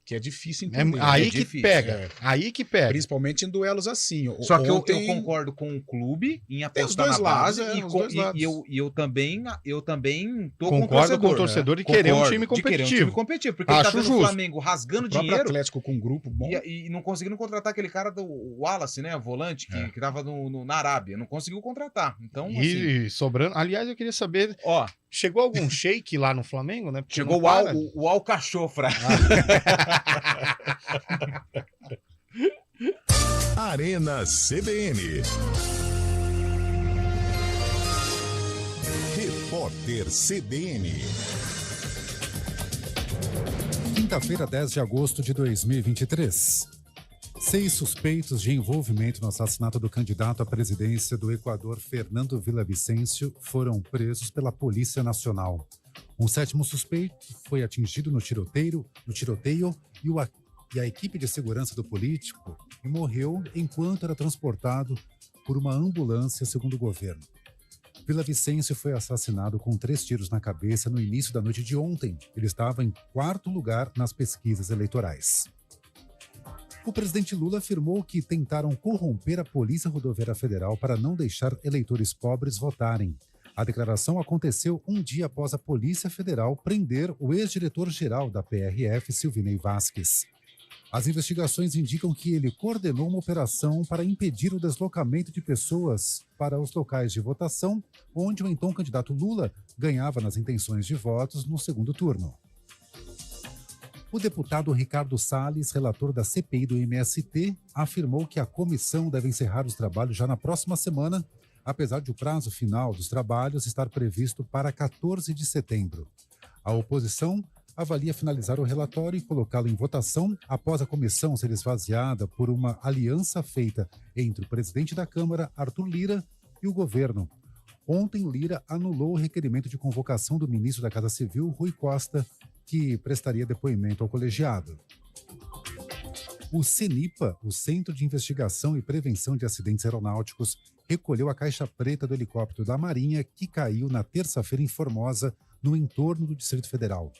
Que é difícil É, entender. aí É que difícil, pega. é. Aí que pega. Principalmente em duelos assim. Só que Ontem- eu concordo com o clube em os apostar dois na lados, base os dois lados. e eu também tô Concordo com o torcedor de querer um Concordo, time de querer um competitivo. time competitivo. Porque ele Acho tá vendo justo. o Flamengo rasgando O próprio dinheiro Atlético com um grupo bom. e não conseguindo contratar aquele cara do Wallace, né? O volante, que tava na Arábia. Não conseguiu contratar. Então, assim, E sobrando. Aliás, eu queria saber, ó, chegou algum shake lá no Flamengo, né? Porque chegou não para. o Alcachofra. Arena CBN. Repórter CBN. Quinta-feira, 10 de agosto de 2023. 6 suspeitos de envolvimento no assassinato do candidato à presidência do Equador, Fernando Villavicencio, foram presos pela Polícia Nacional. Um 7º suspeito foi atingido no tiroteio e a equipe de segurança do político morreu enquanto era transportado por uma ambulância, segundo o governo. Villavicencio foi assassinado com 3 tiros na cabeça no início da noite de ontem. Ele estava em 4º lugar nas pesquisas eleitorais. O presidente Lula afirmou que tentaram corromper a Polícia Rodoviária Federal para não deixar eleitores pobres votarem. A declaração aconteceu um dia após a Polícia Federal prender o ex-diretor-geral da PRF, Silvinei Vasquez. As investigações indicam que ele coordenou uma operação para impedir o deslocamento de pessoas para os locais de votação, onde o então candidato Lula ganhava nas intenções de votos no segundo turno. O deputado Ricardo Salles, relator da CPI do MST, afirmou que a comissão deve encerrar os trabalhos já na próxima semana, apesar de o prazo final dos trabalhos estar previsto para 14 de setembro. A oposição avalia finalizar o relatório e colocá-lo em votação após a comissão ser esvaziada por uma aliança feita entre o presidente da Câmara, Arthur Lira, e o governo. Ontem, Lira anulou o requerimento de convocação do ministro da Casa Civil, Rui Costa, que prestaria depoimento ao colegiado. O CENIPA, o Centro de Investigação e Prevenção de Acidentes Aeronáuticos, recolheu a caixa preta do helicóptero da Marinha que caiu na terça-feira em Formosa, no entorno do Distrito Federal.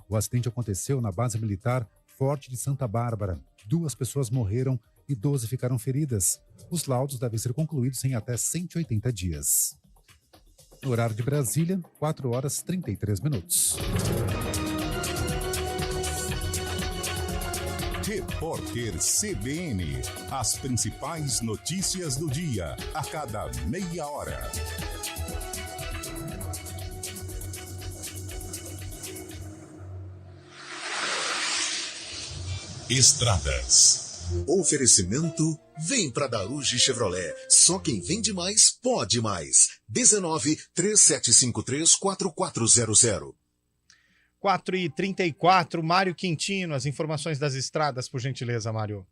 O acidente aconteceu na base militar Forte de Santa Bárbara. 2 pessoas morreram e 12 ficaram feridas. Os laudos devem ser concluídos em até 180 dias. No horário de Brasília, 4h33. Repórter CBN. As principais notícias do dia, a cada meia hora. Estradas. Oferecimento: vem pra Daruge Chevrolet. Só quem vende mais, pode mais. 19-3753-4400. 4h34, Mário Quintino, as informações das estradas, por gentileza, Mário.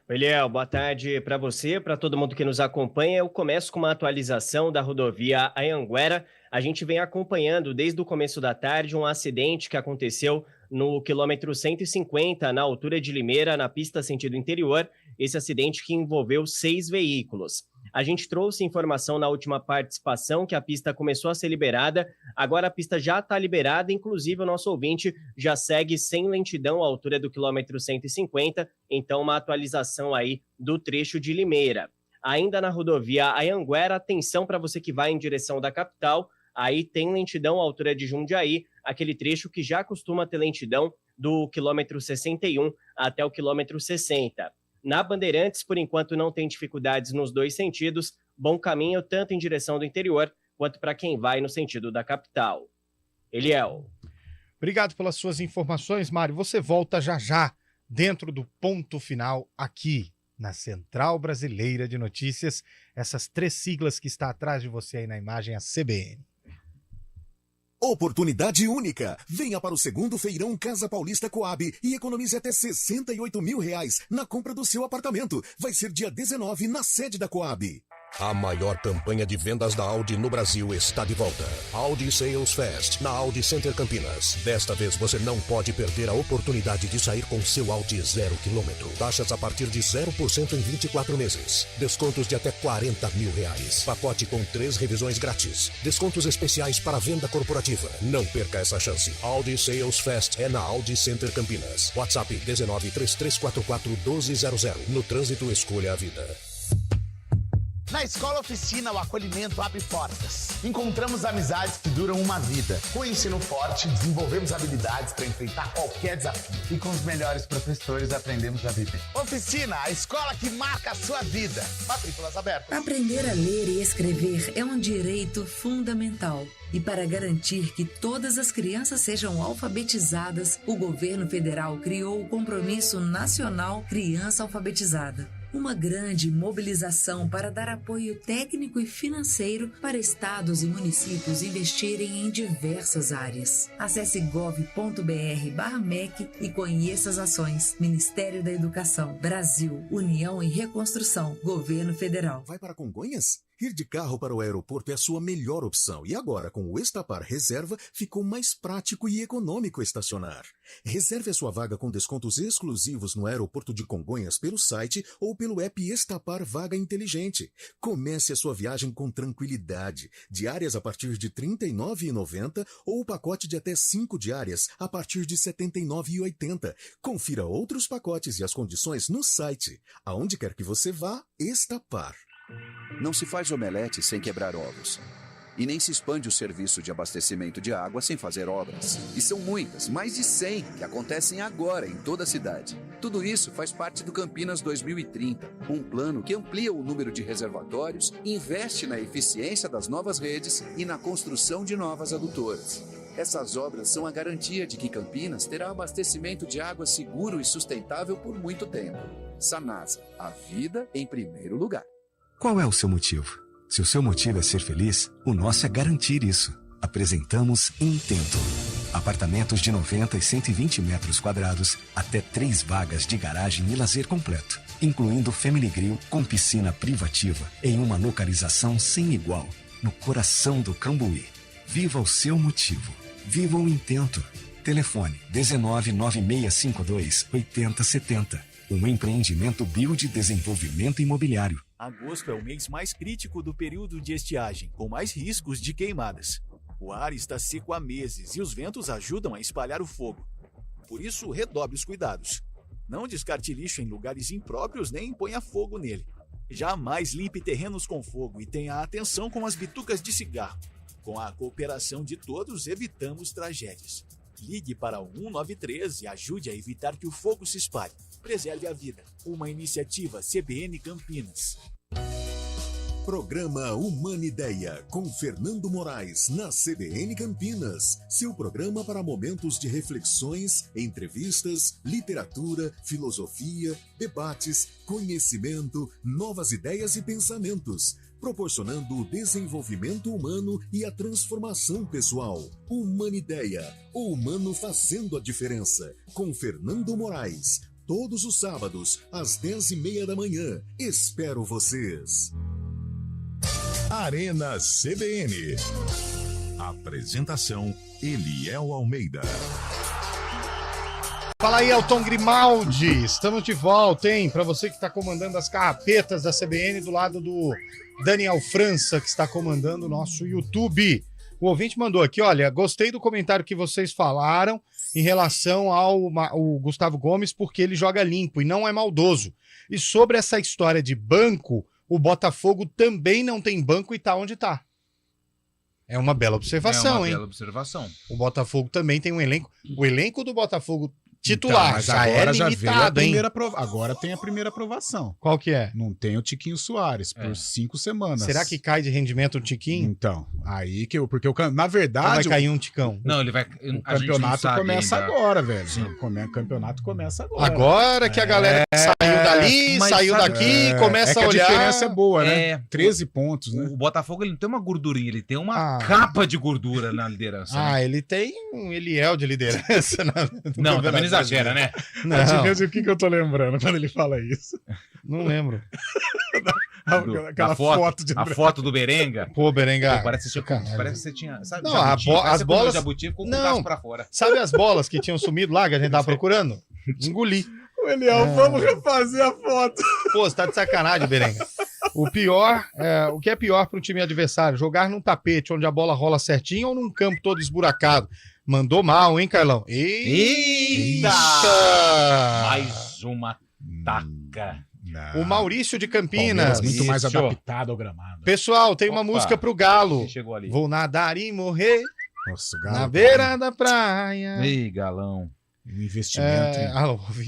Oi, Léo, boa tarde para você, para todo mundo que nos acompanha. Eu começo com uma atualização da rodovia Anhanguera. A gente vem acompanhando desde o começo da tarde um acidente que aconteceu no quilômetro 150, na altura de Limeira, na pista sentido interior. Esse acidente que envolveu 6 veículos. A gente trouxe informação na última participação que a pista começou a ser liberada. Agora a pista já está liberada, inclusive o nosso ouvinte já segue sem lentidão à altura do quilômetro 150. Então, uma atualização aí do trecho de Limeira. Ainda na rodovia Anhanguera, atenção para você que vai em direção da capital. Aí tem lentidão à altura de Jundiaí, aquele trecho que já costuma ter lentidão do quilômetro 61 até o quilômetro 60. Na Bandeirantes, por enquanto, não tem dificuldades nos 2 sentidos. Bom caminho tanto em direção do interior, quanto para quem vai no sentido da capital. Eliel. Obrigado pelas suas informações, Mário. Você volta já já, dentro do Ponto Final, aqui na Central Brasileira de Notícias. Essas 3 siglas que está atrás de você aí na imagem, a CBN. Oportunidade única. Venha para o 2º Feirão Casa Paulista Coab e economize até R$68 mil na compra do seu apartamento. Vai ser dia 19 na sede da Coab. A maior campanha de vendas da Audi no Brasil está de volta. Audi Sales Fest, na Audi Center Campinas. Desta vez você não pode perder a oportunidade de sair com seu Audi 0 km. Taxas a partir de 0% em 24 meses. Descontos de até R$40 mil. Pacote com 3 revisões grátis. Descontos especiais para venda corporativa. Não perca essa chance. Audi Sales Fest é na Audi Center Campinas. WhatsApp 19-3344-1200. No trânsito, escolha a vida. Na Escola Oficina, o acolhimento abre portas. Encontramos amizades que duram uma vida. Com o ensino forte, desenvolvemos habilidades para enfrentar qualquer desafio. E com os melhores professores, aprendemos a viver. Oficina, a escola que marca a sua vida. Matrículas abertas. Aprender a ler e escrever é um direito fundamental. E para garantir que todas as crianças sejam alfabetizadas, o governo federal criou o Compromisso Nacional Criança Alfabetizada. Uma grande mobilização para dar apoio técnico e financeiro para estados e municípios investirem em diversas áreas. Acesse gov.br/MEC e conheça as ações. Ministério da Educação, Brasil, União em Reconstrução, Governo Federal. Vai para Congonhas? Ir de carro para o aeroporto é a sua melhor opção. E agora, com o Estapar Reserva, ficou mais prático e econômico estacionar. Reserve a sua vaga com descontos exclusivos no aeroporto de Congonhas pelo site ou pelo app Estapar Vaga Inteligente. Comece a sua viagem com tranquilidade. Diárias a partir de R$ 39,90 ou o pacote de até 5 diárias a partir de R$ 79,80. Confira outros pacotes e as condições no site. Aonde quer que você vá, Estapar. Não se faz omelete sem quebrar ovos. E nem se expande o serviço de abastecimento de água sem fazer obras. E são muitas, mais de 100, que acontecem agora em toda a cidade. Tudo isso faz parte do Campinas 2030, um plano que amplia o número de reservatórios, investe na eficiência das novas redes e na construção de novas adutoras. Essas obras são a garantia de que Campinas terá abastecimento de água seguro e sustentável por muito tempo. Sanasa, a vida em primeiro lugar. Qual é o seu motivo? Se o seu motivo é ser feliz, o nosso é garantir isso. Apresentamos Intento. Apartamentos de 90 e 120 metros quadrados, até 3 vagas de garagem e lazer completo, incluindo Family Grill com piscina privativa, em uma localização sem igual, no coração do Cambuí. Viva o seu motivo. Viva o intento. Telefone 199652-8070. Um empreendimento Bio de Desenvolvimento Imobiliário. Agosto é o mês mais crítico do período de estiagem, com mais riscos de queimadas. O ar está seco há meses e os ventos ajudam a espalhar o fogo. Por isso, redobre os cuidados. Não descarte lixo em lugares impróprios nem ponha fogo nele. Jamais limpe terrenos com fogo e tenha atenção com as bitucas de cigarro. Com a cooperação de todos, evitamos tragédias. Ligue para o 193 e ajude a evitar que o fogo se espalhe. Preserve a vida. Uma iniciativa CBN Campinas. Programa Humanideia, com Fernando Moraes, na CBN Campinas. Seu programa para momentos de reflexões, entrevistas, literatura, filosofia, debates, conhecimento, novas ideias e pensamentos, proporcionando o desenvolvimento humano e a transformação pessoal. Humanideia, o humano fazendo a diferença, com Fernando Moraes. Todos os sábados, às 10h30 da manhã. Espero vocês. Arena CBN. Apresentação: Eliel Almeida. Fala aí, Elton Grimaldi. Estamos de volta, hein? Para você que está comandando as carrapetas da CBN, do lado do Daniel França, que está comandando o nosso YouTube. O ouvinte mandou aqui, olha, gostei do comentário que vocês falaram em relação ao Gustavo Gomes, porque ele joga limpo e não é maldoso. E sobre essa história de banco, o Botafogo também não tem banco e tá onde tá. É uma bela observação, hein? Bela observação. O Botafogo também tem um elenco. O elenco do Botafogo titular mas já agora é limitado, hein? Agora tem a primeira aprovação. Qual que é? Não tem o Tiquinho Soares por 5 semanas. Será que cai de rendimento o Tiquinho? Então, aí que porque na verdade... Ou vai cair um Ticão? Não, ele vai... O campeonato começa ainda. agora, velho. O campeonato começa agora. Agora que a galera saiu dali, saiu daqui, começa a olhar... a diferença é boa, né? 13 pontos, né? O Botafogo ele não tem uma gordurinha, ele tem uma capa de gordura na liderança. Ah, ele tem um Eliel de liderança. Não, também não exagera, né? Não. O que eu tô lembrando quando ele fala isso? Não lembro. Aquela foto de a foto do Berenga. Pô, Berenga. Pô, parece que você tinha. Sabe, não, jabuti, as bolas. Jabuti ficou com o braço pra fora. Sabe as bolas que tinham sumido lá, que a gente tava procurando? Engoli. O Eliel, vamos refazer a foto. Pô, você tá de sacanagem, Berenga. O que é pior para um time adversário? Jogar num tapete onde a bola rola certinho ou num campo todo esburacado? Mandou mal, hein, Carlão? Eita! Mais uma taca. O Maurício de Campinas. Palmeiras muito mais adaptado ao gramado. Pessoal, tem uma música pro Galo. Quem chegou ali? Vou nadar e morrer. Nossa, o Galo. Na beira da praia. Ei, Galão. Um investimento.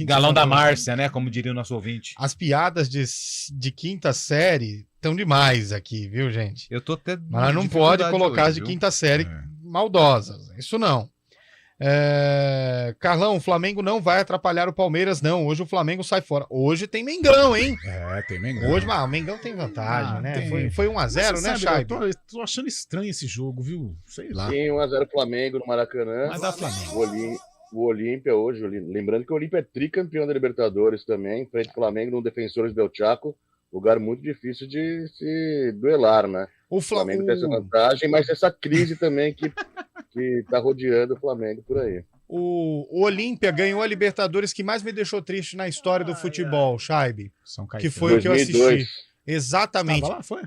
Galão da Márcia, né? Como diria o nosso ouvinte. As piadas de quinta série estão demais aqui, viu, gente? Eu tô até. Mas não pode colocar as de quinta série maldosas. Isso não. Carlão, o Flamengo não vai atrapalhar o Palmeiras, não. Hoje o Flamengo sai fora. Hoje tem Mengão, hein? Tem Mengão. Hoje, o Mengão tem vantagem, né? Foi 1x0, né, Chay? Eu tô achando estranho esse jogo, viu? Sei lá. Tem 1x0 Flamengo no Maracanã. Mas dá Flamengo. O Olímpia hoje, lembrando que o Olímpia é tricampeão da Libertadores também, frente ao Flamengo no Defensores del Chaco, lugar muito difícil de se duelar, né? O Flamengo tem essa vantagem, mas essa crise também que tá rodeando o Flamengo por aí. O Olímpia ganhou a Libertadores que mais me deixou triste na história do futebol, Chaibe. Que foi 2002. O que eu assisti. Exatamente. Tava lá, foi?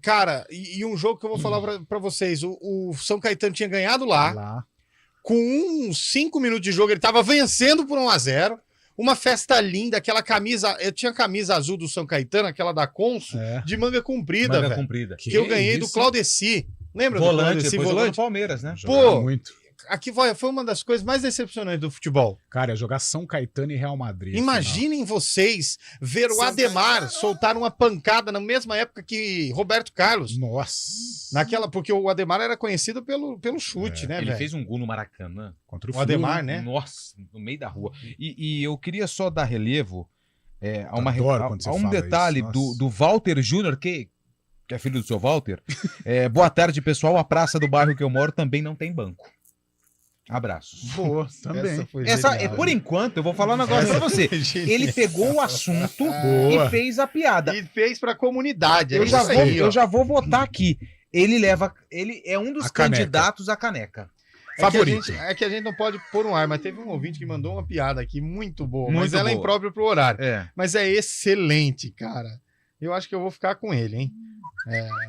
Cara, e um jogo que eu vou falar pra vocês, o São Caetano tinha ganhado lá. Com uns 5 minutos de jogo, ele tava vencendo por 1x0. Uma festa linda, aquela camisa. Eu tinha a camisa azul do São Caetano, aquela da Consul, de manga comprida, velho. Que eu ganhei do Claudeci. Lembra volante, do Claudeci? Volante? Palmeiras, né? Pô, muito. Aqui foi uma das coisas mais decepcionantes do futebol. Cara, jogar São Caetano e Real Madrid. Imaginem vocês ver o Ademar soltar uma pancada na mesma época que Roberto Carlos. Nossa. Porque o Ademar era conhecido pelo chute, né, Ele velho? fez um gol no Maracanã. Contra o Ademar, né? Nossa, no meio da rua. E eu queria só dar relevo a um detalhe do Walter Júnior, que é filho do seu Walter. Boa tarde, pessoal. A praça do bairro que eu moro também não tem banco. Abraços. Boa, também. Por enquanto, eu vou falar um negócio pra você. Ele pegou o assunto Boa. e fez a piada. E fez pra comunidade. Eu já vou votar aqui. Ele é um dos candidatos à caneca. Favorito. É que a gente não pode pôr no ar, mas teve um ouvinte que mandou uma piada aqui muito boa. Muito mas ela é boa. imprópria pro horário. É. Mas é excelente, cara. Eu acho que eu vou ficar com ele, hein?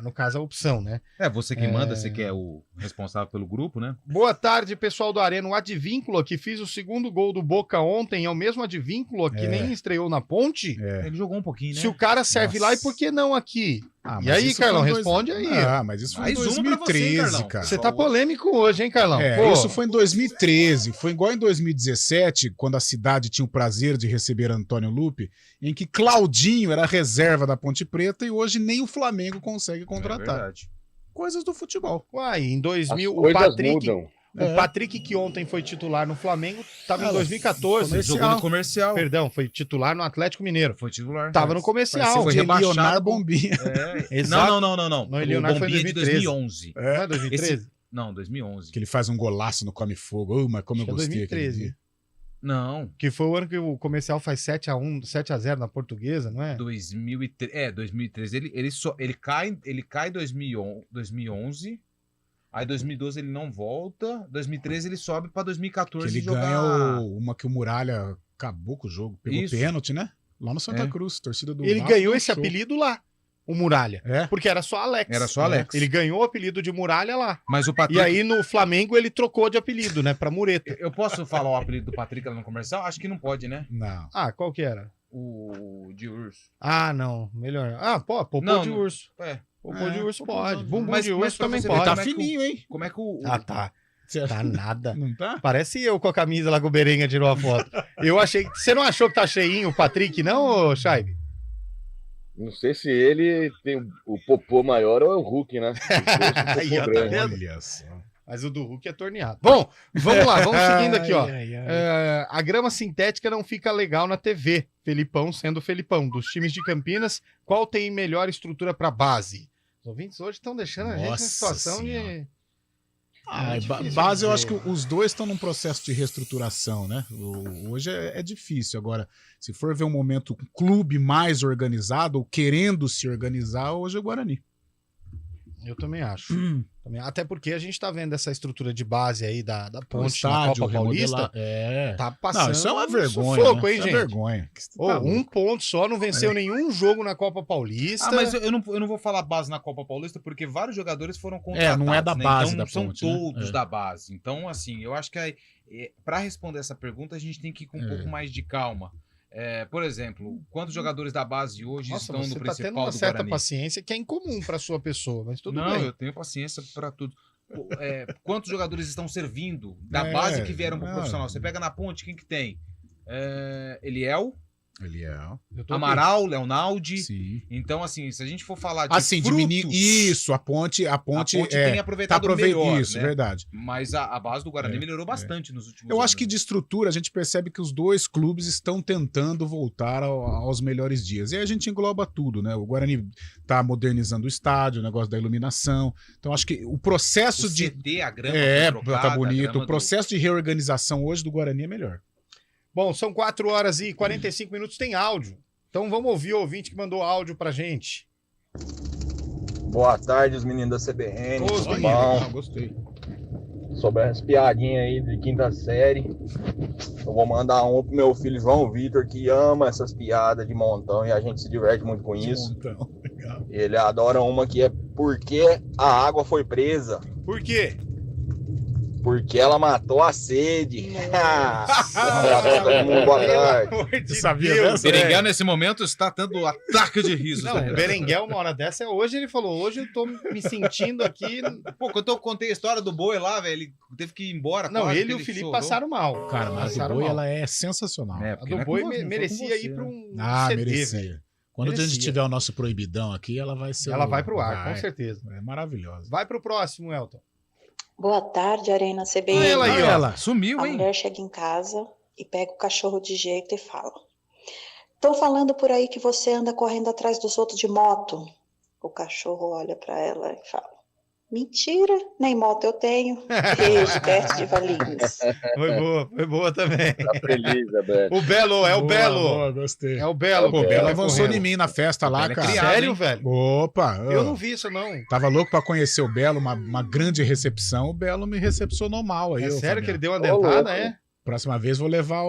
No caso, a opção, né? Você que manda, você que é o responsável pelo grupo, né? Boa tarde, pessoal do Arena. O Advíncula, que fiz o segundo gol do Boca ontem, é o mesmo Advíncula que nem estreou na Ponte? Ele jogou um pouquinho, né? Se o cara serve lá, e por que não aqui? Ah, e mas aí, isso Carlão, foi responde aí. Ah, mas isso foi em Mais uma pra você, 2013, Carlão. cara. Você tá polêmico hoje, hein, Carlão? Pô, Isso foi em 2013. Foi igual em 2017, quando a cidade tinha o prazer de receber Antônio Lupe, em que Claudinho era reserva da Ponte Preta e hoje nem o Flamengo consegue contratar. verdade. Coisas do futebol. Uai, em 2000, As o coisas Patrick... mudam. O Patrick, que ontem foi titular no Flamengo, estava em 2014. Jogou no comercial. Perdão, foi titular no Atlético Mineiro. Foi titular. Tava no comercial. Foi de rebaixado. Leonardo Bombinha. Exato. Não. Não, O Leonardo foi Bombinha de 2013. 2011. Não é 2013? Não, 2011. Que ele faz um golaço no Come Fogo. Mas como Acho eu que é gostei aquele 2013. dia. Não. Que foi o ano que o comercial faz 7-0 na Portuguesa, não é? 2013. Ele cai em 2011. Aí 2012 ele não volta. 2013 ele sobe pra 2014 Que ele jogar... ganha uma que o Muralha acabou com o jogo. Pegou Isso. pênalti, né? Lá no Santa Cruz, torcida do Ele Vasco, ganhou deu esse show. apelido lá, o Muralha. É? Porque era só Alex. Era só Alex. Ele ganhou o apelido de Muralha lá. Mas o Patrick... E aí no Flamengo ele trocou de apelido, né? Pra Mureta. Eu posso falar o apelido do Patrick lá no comercial? Acho que não pode, né? Não. Ah, qual que era? O de urso. Ah, não. Melhor. Ah, popô Não, de não. urso. Popô de urso pode. Bumbum de urso pra também você pode. ver Tá como é que fininho, hein? Como é que o... Ah, tá. Tá nada. Não tá? Parece eu com a camisa lá que o Berenga tirou a foto. Eu achei. Você não achou que tá cheinho o Patrick, não, Chay? Não sei se ele tem o popô maior ou é o Hulk, né? Aí, ó, tá grande. vendo? Olha só. Mas o do Hulk é torneado. Bom, vamos lá, vamos seguindo aqui, ó. Ai, ai, ai. A grama sintética não fica legal na TV. Felipão sendo o Felipão. Dos times de Campinas, qual tem melhor estrutura para base? Os ouvintes hoje estão deixando a gente Nossa numa situação Senhora. de. Difícil base, eu acho que os dois estão num processo de reestruturação, né? Hoje é difícil. Agora, se for ver um momento um clube mais organizado, ou querendo se organizar, hoje é o Guarani. Eu também acho. Até porque a gente tá vendo essa estrutura de base aí da O Ponte na estádio, Copa Paulista. remodelar- Tá passando. Não, isso é uma vergonha. sufoco, né? hein, Isso é gente? vergonha. Ô, Tá um louco. ponto só, não venceu nenhum jogo na Copa Paulista. Ah, mas eu não vou falar base na Copa Paulista porque vários jogadores foram contratados. não é da né? base então, da são Ponte, né? todos É. da base. Então, assim, eu acho que para responder essa pergunta a gente tem que ir com um pouco mais de calma. Por exemplo, quantos jogadores da base hoje Nossa, estão você no tá principal tendo uma do certa Guarani? paciência que é incomum pra sua pessoa, mas tudo Não, bem. eu tenho paciência para tudo. Quantos jogadores estão servindo da base que vieram para o profissional? Você pega na Ponte, quem que tem? Eliel, Amaral, Leonaldi. Sim. Então, assim, se a gente for falar de Assim, frutos, isso, a ponte tem aproveitado melhor, isso, né? verdade. Mas a base do Guarani melhorou bastante nos últimos Eu anos. acho que de estrutura a gente percebe que os dois clubes estão tentando voltar aos melhores dias. E aí a gente engloba tudo, né? O Guarani está modernizando o estádio, o negócio da iluminação. Então acho que o processo O de... CT, a grama foi trocada, tá a bonito. grama O processo de reorganização hoje do Guarani é melhor. Bom, são 4 horas e 45 minutos, tem áudio. Então vamos ouvir o ouvinte que mandou áudio pra gente. Boa tarde, os meninos da CBN. Ô, Tudo menino. bom? Gostei. Sobre as piadinhas aí de quinta série. Eu vou mandar um pro meu filho João Vitor, que ama essas piadas de montão e a gente se diverte muito com isso. Ele adora uma que é porque a água foi presa. Por quê? Porque ela matou a sede. Todo mundo, boa tarde. Sabia Deus, Berenguel, nesse momento, está tendo ataque de risos. Não, o Berenguel, uma hora dessa, hoje ele falou, hoje eu tô me sentindo aqui... Pô, quando eu contei a história do boi lá, velho, ele teve que ir embora. Não, quase, ele e o que Felipe chorou. passaram mal. Cara, mas a Passaram do Boi, mal. ela é sensacional. É, A porque do não é Boi com você, merecia foi com ir você, pra né? um CD, merecia. velho. Quando a gente Merecia. tiver o nosso proibidão aqui, ela vai ser... Ela vai pro ar, com certeza. É maravilhosa. Vai pro próximo, Elton. Boa tarde, Arena CBN. Ela aí, ó. Ela. Sumiu, A hein? mulher chega em casa e pega o cachorro de jeito e fala: "Estão falando por aí que você anda correndo atrás dos outros de moto." O cachorro olha pra ela e fala: Mentira, nem moto eu tenho. Beijo, Beth de Valinhos. Foi boa também. Tá feliz, Beto. O Belo, é o Boa, Belo. boa, gostei. É o Belo. Pô, o Belo avançou correndo. em mim na festa lá, Belo é cara. criado, Sério, hein? velho? Opa! Eu não vi isso, não. Tava louco pra conhecer o Belo, uma grande recepção. O Belo me recepcionou mal aí. É ô, sério que Fabiano. ele deu uma dentada, é? Próxima vez vou levar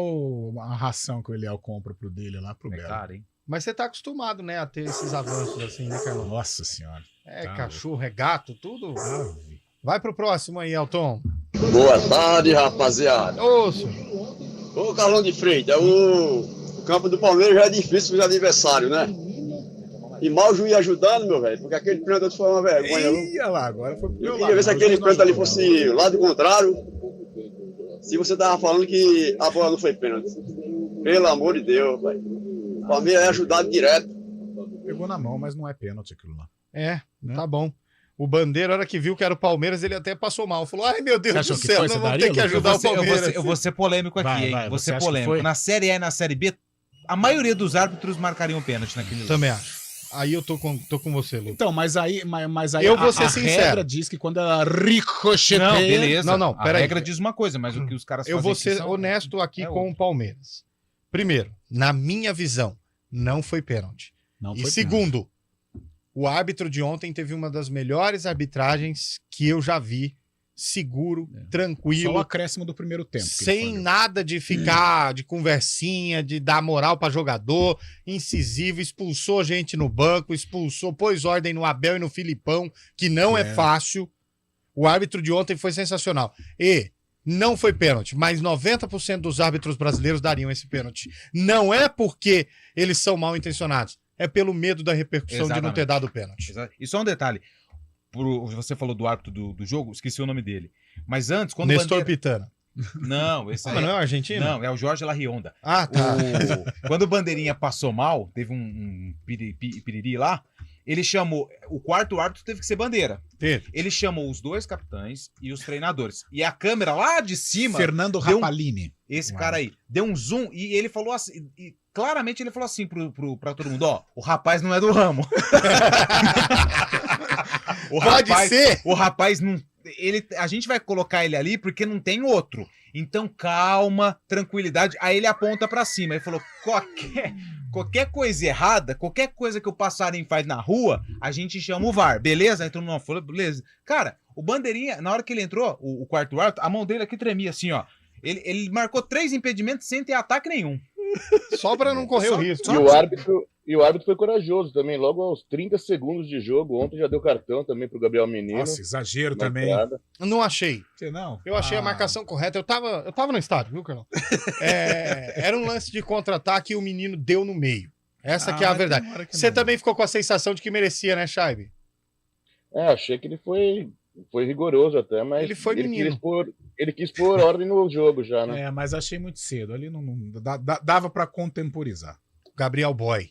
a ração que o Eliel compra pro dele lá pro Belo. Cara, hein? Mas você tá acostumado, né, a ter esses avanços assim, né, Carlão? Nossa senhora. É Tá cachorro, é gato, tudo. Vai pro próximo aí, Elton. Boa tarde, rapaziada. Ô, senhor. Ô, Carlão de Freitas, o campo do Palmeiras já é difícil pros aniversários, né? E mal o juiz ajudando, meu velho, porque aquele pênalti foi uma vergonha. Ia lá, agora foi pro Eu meu queria lado. ver se aquele pênalti ali fosse o lado contrário. Se você tava falando que a bola não foi pênalti. Pelo amor de Deus, velho. O Palmeiras é ajudado direto. Pegou na mão, mas não é pênalti aquilo lá. É, tá bom. O Bandeira, a hora que viu que era o Palmeiras, ele até passou mal. Falou, ai meu Deus do céu, não vamos ter que ajudar o Palmeiras. Eu vou ser polêmico aqui, hein? Vou ser polêmico. Na Série A e na Série B, a maioria dos árbitros marcariam pênalti naquele Também acho. Aí eu tô com você, Lu. Então, mas aí eu vou ser a sincero. regra diz que quando ela ricocheteia... Não, beleza. Não, a peraí. regra diz uma coisa, mas o que os caras Eu fazem vou aqui ser são- honesto aqui é com o Palmeiras. Primeiro, na minha visão, não foi pênalti. Não E foi segundo, o árbitro de ontem teve uma das melhores arbitragens que eu já vi. Seguro, tranquilo. Só o acréscimo do primeiro tempo. que ele Sem nada de ficar de conversinha, de dar moral pra jogador, incisivo, expulsou gente no banco, pôs ordem no Abel e no Filipão, que não é fácil. O árbitro de ontem foi sensacional. E não foi pênalti, mas 90% dos árbitros brasileiros dariam esse pênalti. Não é porque eles são mal intencionados, é pelo medo da repercussão de não ter dado o pênalti. E só um detalhe. Você falou do árbitro do jogo, esqueci o nome dele. Mas antes, quando Nestor Pitana. Não, esse aí Mas não é argentino? Não, é o Jorge Larrionda. Ah, tá. Quando o Bandeirinha passou mal, teve um piriri lá, ele chamou... O quarto árbitro teve que ser Bandeira. Ele chamou os dois capitães e os treinadores. E a câmera lá de cima... Fernando deu Rapalini. Esse cara aí. Deu um zoom e ele falou assim... Claramente ele falou assim pra todo mundo, ó, o rapaz não é do ramo. Pode ser. O rapaz não... a gente vai colocar ele ali porque não tem outro. Então, calma, tranquilidade. Aí ele aponta pra cima. Ele falou, qualquer coisa errada, qualquer coisa que o passarinho faz na rua, a gente chama o VAR, beleza? Aí todo mundo falou, beleza. Cara, o Bandeirinha, na hora que ele entrou, o quarto árbitro, a mão dele aqui tremia assim, ó. Ele marcou 3 impedimentos sem ter ataque nenhum. Só pra não correr o risco. E o árbitro foi corajoso também. Logo aos 30 segundos de jogo, ontem já deu cartão também pro Gabriel Menino. Nossa, exagero na também. entrada. Não achei. Você não? Eu achei a marcação correta. Eu tava no estádio, viu, Carlão? Era um lance de contra-ataque e o menino deu no meio. Essa que é a verdade. Você também ficou com a sensação de que merecia, né, Chaibe? Achei que ele foi rigoroso até, mas Ele foi menino. Ele quis pôr ordem no jogo já, né? Mas achei muito cedo. Ali não dava pra contemporizar. Gabriel Boy.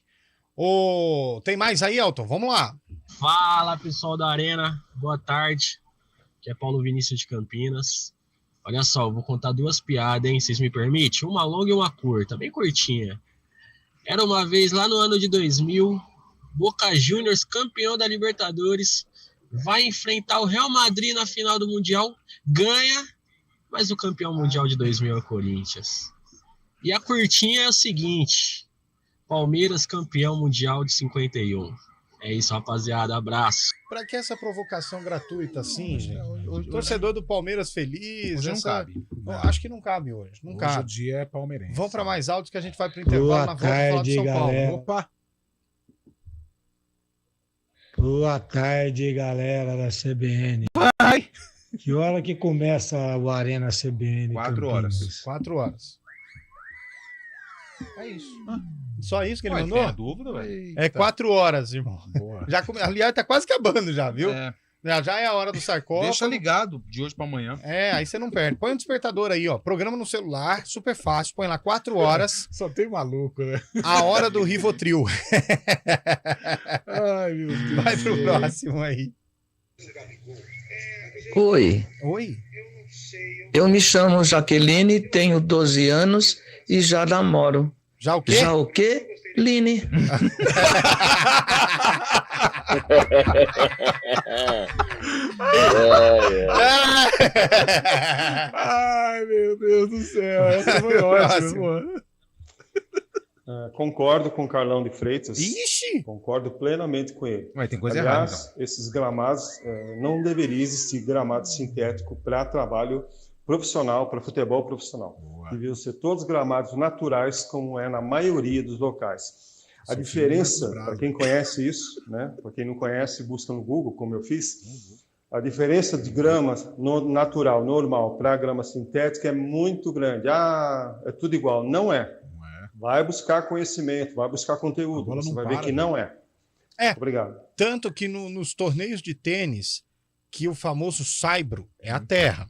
Tem mais aí, Elton? Vamos lá. Fala, pessoal da Arena. Boa tarde. Aqui é Paulo Vinícius de Campinas. Olha só, eu vou contar 2 piadas, hein? Vocês me permitem? Uma longa e uma curta, bem curtinha. Era uma vez lá no ano de 2000, Boca Juniors, campeão da Libertadores, vai enfrentar o Real Madrid na final do Mundial, ganha, mas o campeão mundial de 2000 é o Corinthians. E a curtinha é o seguinte: Palmeiras campeão mundial de 51. É isso, rapaziada. Abraço. Pra que essa provocação gratuita assim, gente? O torcedor do Palmeiras feliz. Hoje não cabe. Acho que não cabe hoje. Não cabe. Hoje o dia é palmeirense. Vamos pra mais altos que a gente vai pro intervalo na volta falar de São Paulo. Opa! Boa tarde, galera da CBN. Vai! Que hora que começa o Arena CBN? 4 horas. 4 horas. É isso. Só isso que ele Ué, mandou? tem a dúvida, velho. É 4 horas, irmão. Boa. Aliás, tá quase acabando já, viu? Já é a hora do sarcófago. Deixa ligado de hoje pra amanhã. Aí você não perde. Põe um despertador aí, ó. Programa no celular, super fácil. Põe lá 4 horas. Só tem maluco, né? A hora do Rivotril. Ai, meu Deus. Vai pro próximo aí. Oi. Oi. Eu me chamo Jaqueline, tenho 12 anos e já namoro. Já o quê? Já o quê? Line. Ai, meu Deus do céu. Essa foi ótima, pô. Concordo com o Carlão de Freitas. Ixi! Concordo plenamente com ele. Ué, tem coisa Aliás, errada, então. esses gramados, não deveria existir gramado sintético para trabalho profissional, para futebol profissional. Deviam ser todos gramados naturais, como é na maioria dos locais. A diferença, para quem conhece isso, né? Para quem não conhece, busca no Google, como eu fiz. A diferença de grama natural, normal, para grama sintética é muito grande. É tudo igual. Não é. Vai buscar conhecimento, vai buscar conteúdo. Você vai ver que não é. Obrigado. Tanto que nos torneios de tênis, que o famoso saibro é a terra.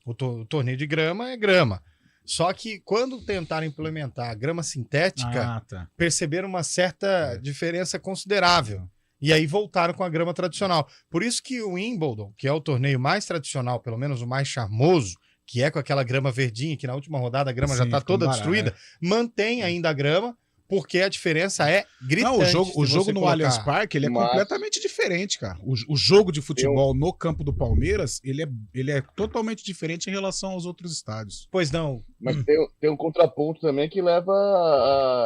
O torneio de grama é grama. Só que quando tentaram implementar a grama sintética, perceberam uma certa diferença considerável. E aí voltaram com a grama tradicional. Por isso que o Wimbledon, que é o torneio mais tradicional, pelo menos o mais charmoso, que é com aquela grama verdinha, que na última rodada a grama já está toda destruída, mantém ainda a grama, porque a diferença é gritante. Não, o jogo no Allianz Parque, ele é completamente diferente, cara. O jogo de futebol no campo do Palmeiras, ele é totalmente diferente em relação aos outros estádios. Pois não. Mas tem um contraponto também que leva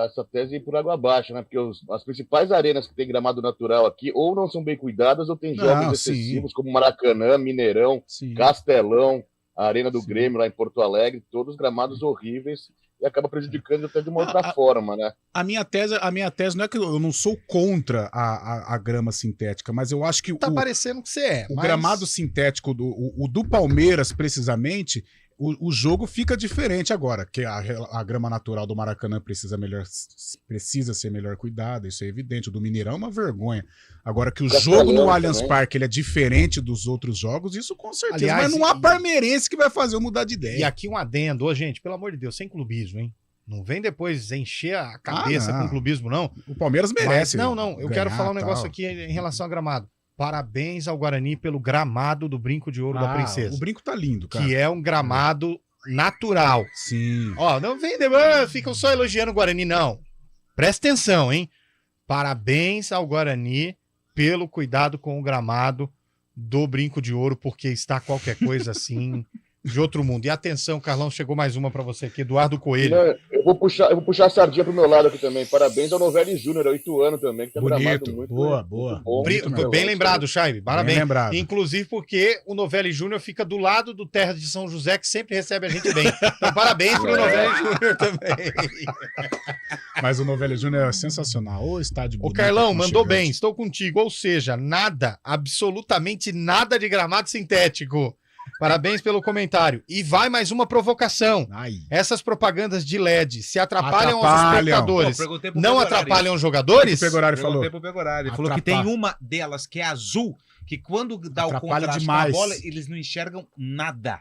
essa tese por água abaixo, né? Porque as principais arenas que tem gramado natural aqui, ou não são bem cuidadas, ou tem jogos excessivos, como Maracanã, Mineirão, Castelão, a Arena do Grêmio lá em Porto Alegre, todos gramados horríveis, e acaba prejudicando até de uma outra forma, né? A minha tese não é que eu não sou contra a grama sintética, mas eu acho que parecendo que você é. O gramado sintético do Palmeiras, precisamente, o jogo fica diferente agora, que a grama natural do Maracanã precisa ser melhor cuidada, isso é evidente. O do Mineirão é uma vergonha. Agora que o jogo no Allianz Parque ele é diferente dos outros jogos, isso com certeza. Aliás, mas não há palmeirense que vai fazer eu mudar de ideia. E aqui um adendo, gente, pelo amor de Deus, sem clubismo, hein? Não vem depois encher a cabeça com clubismo, não. O Palmeiras merece. Mas, eu quero falar um negócio aqui em relação ao gramado. Parabéns ao Guarani pelo gramado do Brinco de Ouro da Princesa. O brinco tá lindo, cara. Que é um gramado natural. Sim. Ó, não vem, ficam só elogiando o Guarani, não. Presta atenção, hein? Parabéns ao Guarani pelo cuidado com o gramado do Brinco de Ouro, porque está qualquer coisa assim de outro mundo. E atenção, Carlão, chegou mais uma pra você aqui, Eduardo Coelho. Eu vou puxar a sardinha pro meu lado aqui também. Parabéns ao Novelli Júnior, 8 anos também, que tá gramado muito. Boa. Muito bem lembrado, Chaibe. Parabéns. Bem lembrado. Inclusive porque o Novelli Júnior fica do lado do Terra de São José, que sempre recebe a gente bem. Então, parabéns pro Novelli Júnior também. Mas o Novelli Júnior é sensacional. O estádio bonito. O Carlão mandou bem, estou contigo. Ou seja, nada, absolutamente nada de gramado sintético. Parabéns pelo comentário. E vai mais uma provocação. Essas propagandas de LED se atrapalham aos espectadores. Não atrapalham os jogadores? O Pegorari falou. Perguntei pro Pegorari. Ele falou que tem uma delas que é azul, que quando dá o contraste demais com a bola, eles não enxergam nada.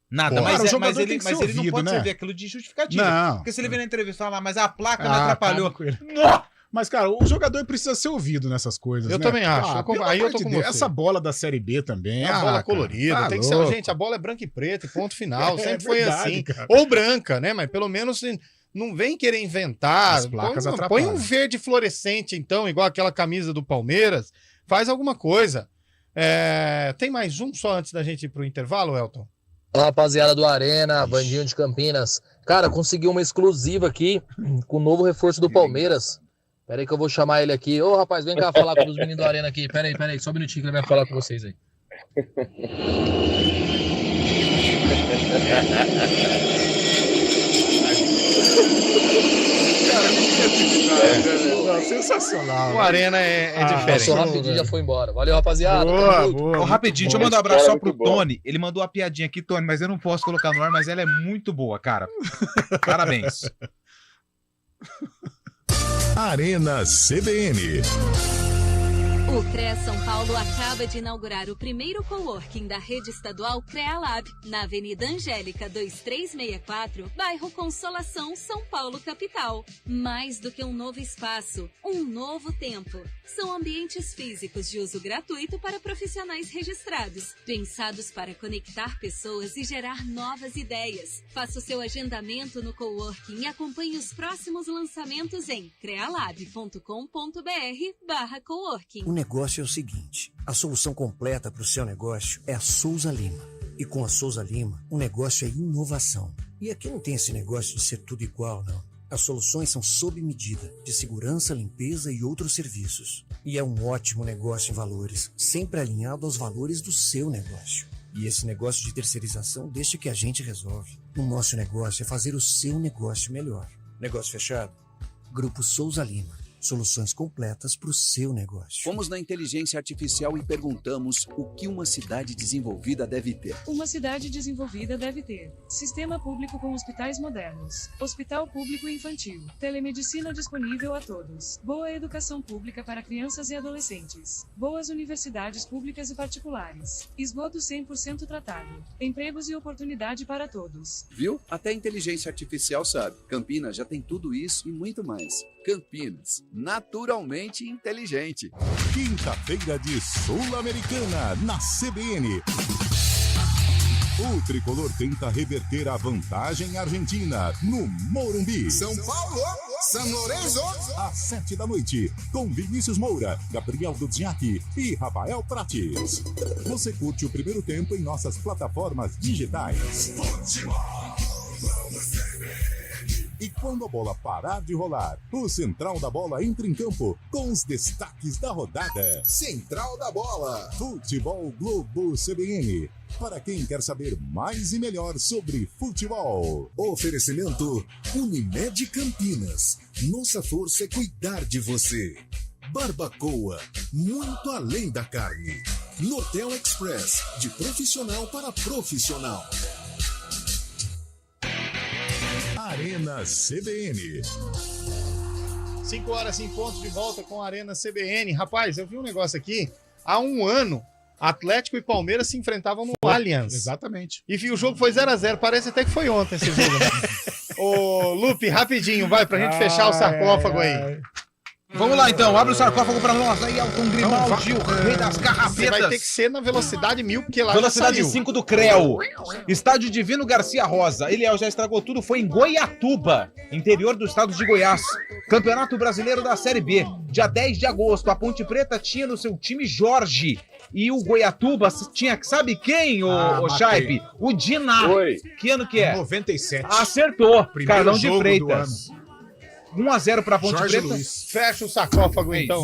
Nada, Pô, mas, cara, o jogador ele não pode servir aquilo de justificativa. Porque se ele vem na entrevista e falar, mas a placa me atrapalhou. Mas, cara, o jogador precisa ser ouvido nessas coisas. Eu também acho. Aí eu tô com você. Essa bola da Série B também. É a bola colorida. Tem que ser. Gente, a bola é branca e preta, ponto final. Sempre foi verdade, assim. Cara. Ou branca, né? Mas pelo menos não vem querer inventar. As placas põe um verde fluorescente, então, igual aquela camisa do Palmeiras. Faz alguma coisa. Tem mais um só antes da gente ir pro intervalo, Elton? Rapaziada do Arena, Bandinho de Campinas. Cara, consegui uma exclusiva aqui com o novo reforço do Palmeiras. Pera aí que eu vou chamar ele aqui. Ô, rapaz, vem cá falar com os meninos do Arena aqui. Pera aí, só um minutinho que ele vai falar com vocês aí. Sensacional. O Arena é diferente. Passou rapidinho, já foi embora. Valeu, rapaziada. Boa. Rapidinho, deixa eu mandar um abraço só pro Tony. Ele mandou uma piadinha aqui, Tony, mas eu não posso colocar no ar, mas ela é muito boa, cara. Parabéns. Arena CBN. O CREA São Paulo acaba de inaugurar o primeiro coworking da rede estadual CREALab, na Avenida Angélica 2364, bairro Consolação, São Paulo, capital. Mais do que um novo espaço, um novo tempo. São ambientes físicos de uso gratuito para profissionais registrados, pensados para conectar pessoas e gerar novas ideias. Faça o seu agendamento no coworking e acompanhe os próximos lançamentos em crealab.com.br/coworking. O negócio é o seguinte, a solução completa para o seu negócio é a Souza Lima. E com a Souza Lima, o negócio é inovação. E aqui não tem esse negócio de ser tudo igual, não. As soluções são sob medida, de segurança, limpeza e outros serviços. E é um ótimo negócio em valores, sempre alinhado aos valores do seu negócio. E esse negócio de terceirização deixa que a gente resolve. O nosso negócio é fazer o seu negócio melhor. Negócio fechado? Grupo Souza Lima. Soluções completas para o seu negócio. Fomos na inteligência artificial e perguntamos o que uma cidade desenvolvida deve ter. Uma cidade desenvolvida deve ter sistema público com hospitais modernos, hospital público infantil, telemedicina disponível a todos, boa educação pública para crianças e adolescentes, boas universidades públicas e particulares, esgoto 100% tratado, empregos e oportunidade para todos. Viu? Até a inteligência artificial sabe. Campinas já tem tudo isso e muito mais. Campinas, naturalmente inteligente. Quinta-feira de Sul-Americana na CBN. O tricolor tenta reverter a vantagem argentina no Morumbi. São Paulo, São Lourenço. Às 7 da noite, com Vinícius Moura, Gabriel Dudziak e Rafael Prates. Você curte o primeiro tempo em nossas plataformas digitais. E quando a bola parar de rolar, o Central da Bola entra em campo com os destaques da rodada. Central da Bola. Futebol Globo CBN. Para quem quer saber mais e melhor sobre futebol. Oferecimento Unimed Campinas. Nossa força é cuidar de você. Barbacoa, muito além da carne. Nortel Express, de profissional para profissional. Arena CBN. 5 horas em ponto, de volta com a Arena CBN. Rapaz, eu vi um negócio aqui. Há um ano, Atlético e Palmeiras se enfrentavam no Allianz. Exatamente. E o jogo foi 0-0. Parece até que foi ontem esse jogo. Ô, Lupe, rapidinho, vai, pra gente fechar o sarcófago aí. Vamos lá então, abre o sarcófago pra nós aí, Elton Grimaldi, o rei das carrapetas. Você vai ter que ser na velocidade 1000, porque lá velocidade já saiu. 5 do CREO. Estádio Divino Garcia Rosa. Eliel já estragou tudo, foi em Goiatuba, interior do estado de Goiás. Campeonato Brasileiro da Série B. Dia 10 de agosto, a Ponte Preta tinha no seu time Jorge. E o Goiatuba tinha, sabe quem, o Chaipe? O Diná. Oi. Que ano que é? 97. Acertou. Primeiro Carlão de jogo do Freitas. 1-0 pra Ponte Jorge Preta. Luiz. Fecha o sarcófago então,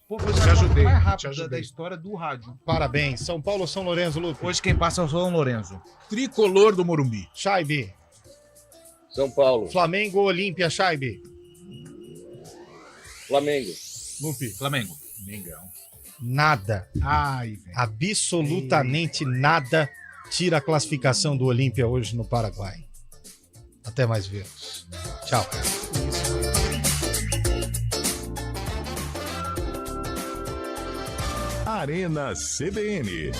Pô, Te ajudei, mais te rápido ajudei. da história do rádio. Parabéns. São Paulo ou São Lourenço, Lupe? Hoje quem passa é o São Lourenço. Tricolor do Morumbi. Chaibe. São Paulo. Flamengo ou Olímpia, Chaibe? Flamengo. Lupe. Flamengo. Mengão. Nada. Ai, velho. Absolutamente nada tira a classificação do Olímpia hoje no Paraguai. Até mais vermos. Tchau. Arena CBN.